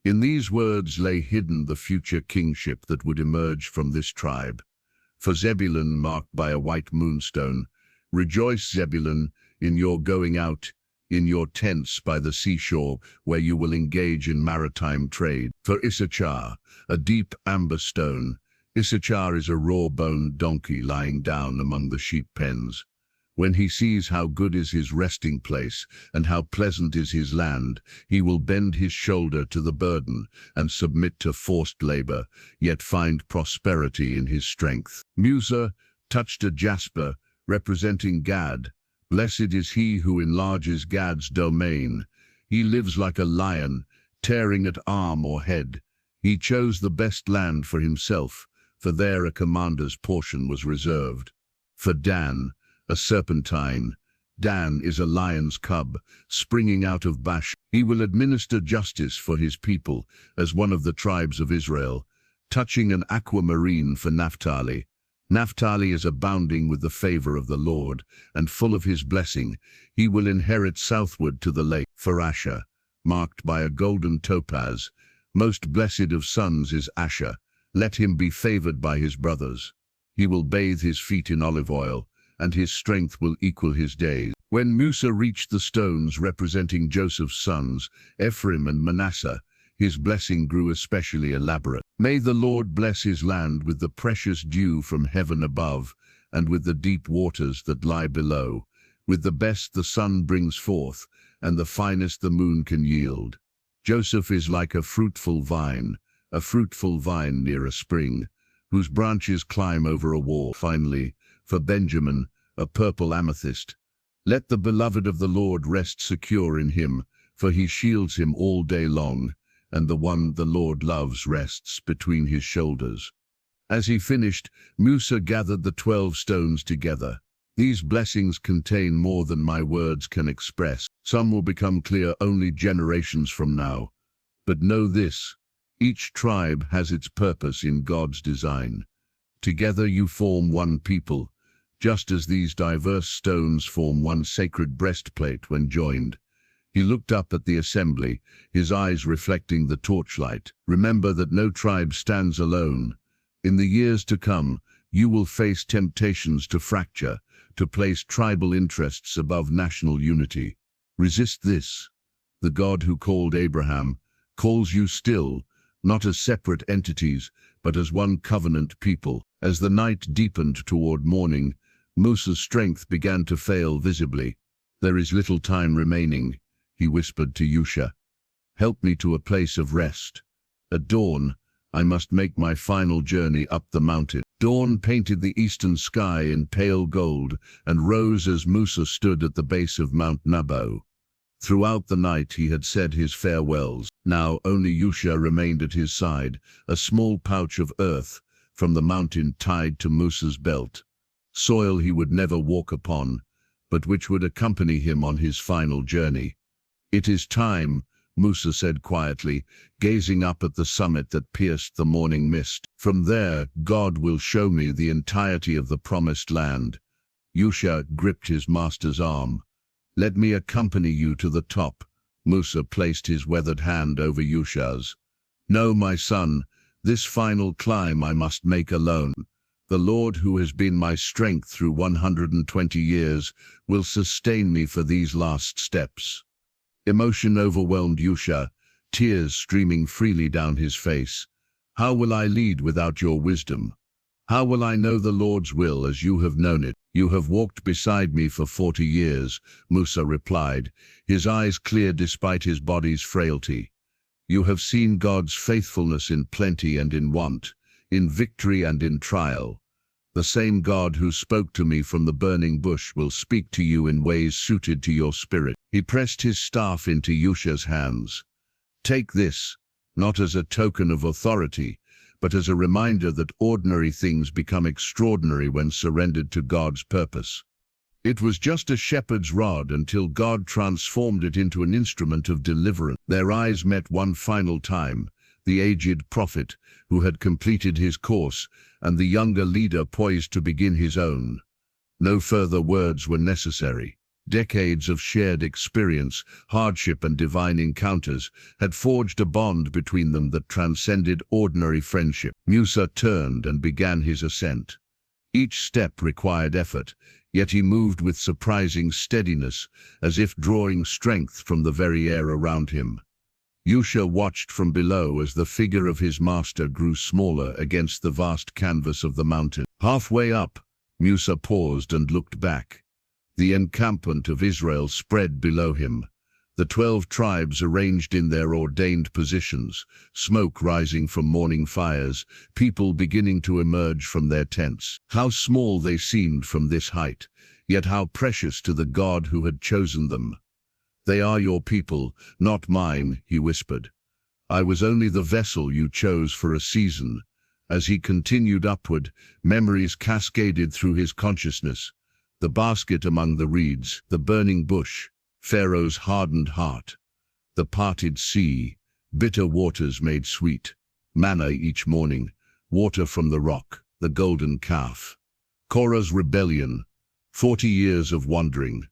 In these words lay hidden the future kingship that would emerge from this tribe. For Zebulun, marked by a white moonstone, rejoice, Zebulun, in your going out, in your tents by the seashore, where you will engage in maritime trade. For Issachar, a deep amber stone. Issachar is a raw-boned donkey lying down among the sheep pens. When he sees how good is his resting place and how pleasant is his land, he will bend his shoulder to the burden and submit to forced labor, yet find prosperity in his strength. Musa touched a jasper, representing Gad. Blessed is he who enlarges Gad's domain. He lives like a lion, tearing at arm or head. He chose the best land for himself, for there a commander's portion was reserved. For Dan, a serpentine. Dan is a lion's cub, springing out of Bash. He will administer justice for his people, as one of the tribes of Israel. Touching an aquamarine for Naphtali. Naphtali is abounding with the favor of the Lord, and full of his blessing. He will inherit southward to the lake. For Asher, marked by a golden topaz. Most blessed of sons is Asher. Let him be favored by his brothers. He will bathe his feet in olive oil, and his strength will equal his days. When Musa reached the stones representing Joseph's sons, Ephraim and Manasseh, his blessing grew especially elaborate. May the Lord bless his land with the precious dew from heaven above, and with the deep waters that lie below. With the best the sun brings forth, and the finest the moon can yield. Joseph is like a fruitful vine near a spring, whose branches climb over a wall. Finally, for Benjamin, a purple amethyst. Let the beloved of the Lord rest secure in him, for he shields him all day long, and the one the Lord loves rests between his shoulders. As he finished, Musa gathered the 12 stones together. These blessings contain more than my words can express. Some will become clear only generations from now. But know this, each tribe has its purpose in God's design. Together you form one people, just as these diverse stones form one sacred breastplate when joined. He looked up at the assembly, his eyes reflecting the torchlight. Remember that no tribe stands alone. In the years to come, you will face temptations to fracture, to place tribal interests above national unity. Resist this. The God who called Abraham calls you still, not as separate entities, but as one covenant people. As the night deepened toward morning, Musa's strength began to fail visibly. There is little time remaining, he whispered to Yusha. Help me to a place of rest. At dawn, I must make my final journey up the mountain. Dawn painted the eastern sky in pale gold and rose as Musa stood at the base of Mount Nebo. Throughout the night he had said his farewells. Now only Yusha remained at his side, a small pouch of earth from the mountain tied to Musa's belt. Soil he would never walk upon, but which would accompany him on his final journey. It is time, Musa said quietly, gazing up at the summit that pierced the morning mist. From there, God will show me the entirety of the promised land. Yusha gripped his master's arm. Let me accompany you to the top. Musa placed his weathered hand over Yusha's. No, my son, this final climb I must make alone. The Lord, who has been my strength through 120 years, will sustain me for these last steps. Emotion overwhelmed Yusha, tears streaming freely down his face. How will I lead without your wisdom? How will I know the Lord's will as you have known it? You have walked beside me for 40 years, Musa replied, his eyes clear despite his body's frailty. You have seen God's faithfulness in plenty and in want, in victory and in trial. The same God who spoke to me from the burning bush will speak to you in ways suited to your spirit. He pressed his staff into Yusha's hands. Take this, not as a token of authority, but as a reminder that ordinary things become extraordinary when surrendered to God's purpose. It was just a shepherd's rod until God transformed it into an instrument of deliverance. Their eyes met one final time, the aged prophet, who had completed his course, and the younger leader poised to begin his own. No further words were necessary. Decades of shared experience, hardship and divine encounters had forged a bond between them that transcended ordinary friendship. Musa turned and began his ascent. Each step required effort, yet he moved with surprising steadiness, as if drawing strength from the very air around him. Yusha watched from below as the figure of his master grew smaller against the vast canvas of the mountain. Halfway up, Musa paused and looked back. The encampment of Israel spread below him, the 12 tribes arranged in their ordained positions, smoke rising from morning fires, people beginning to emerge from their tents. How small they seemed from this height, yet how precious to the God who had chosen them. "They are your people, not mine," he whispered. "I was only the vessel you chose for a season." As he continued upward, memories cascaded through his consciousness. The basket among the reeds, the burning bush, Pharaoh's hardened heart, the parted sea, bitter waters made sweet, manna each morning, water from the rock, the golden calf. Korah's rebellion, 40 years of wandering.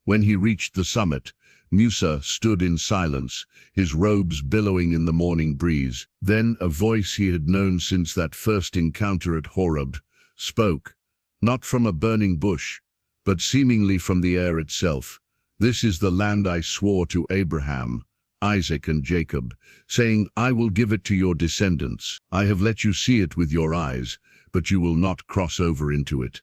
When he reached the summit, Musa stood in silence, his robes billowing in the morning breeze. Then a voice he had known since that first encounter at Horeb spoke, not from a burning bush, but seemingly from the air itself. "This is the land I swore to Abraham, Isaac and Jacob, saying, I will give it to your descendants. I have let you see it with your eyes, but you will not cross over into it."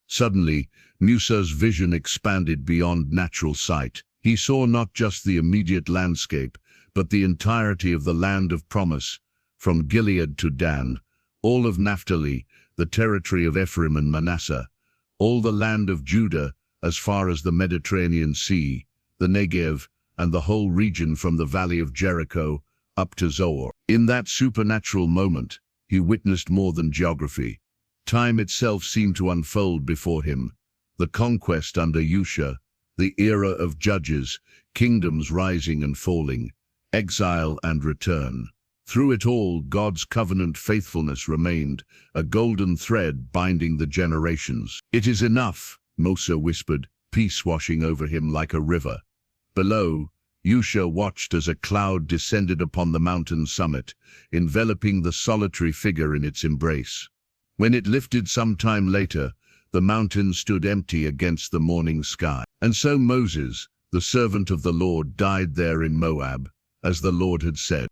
Suddenly, Musa's vision expanded beyond natural sight. He saw not just the immediate landscape, but the entirety of the land of promise, from Gilead to Dan, all of Naphtali, the territory of Ephraim and Manasseh, all the land of Judah, as far as the Mediterranean Sea, the Negev, and the whole region from the valley of Jericho up to Zoar. In that supernatural moment, he witnessed more than geography. Time itself seemed to unfold before him. The conquest under Yusha, the era of judges, kingdoms rising and falling, exile and return. Through it all, God's covenant faithfulness remained, a golden thread binding the generations. "It is enough," Musa whispered, peace washing over him like a river. Below, Yusha watched as a cloud descended upon the mountain summit, enveloping the solitary figure in its embrace. When it lifted some time later, the mountain stood empty against the morning sky. And so Moses, the servant of the Lord, died there in Moab, as the Lord had said.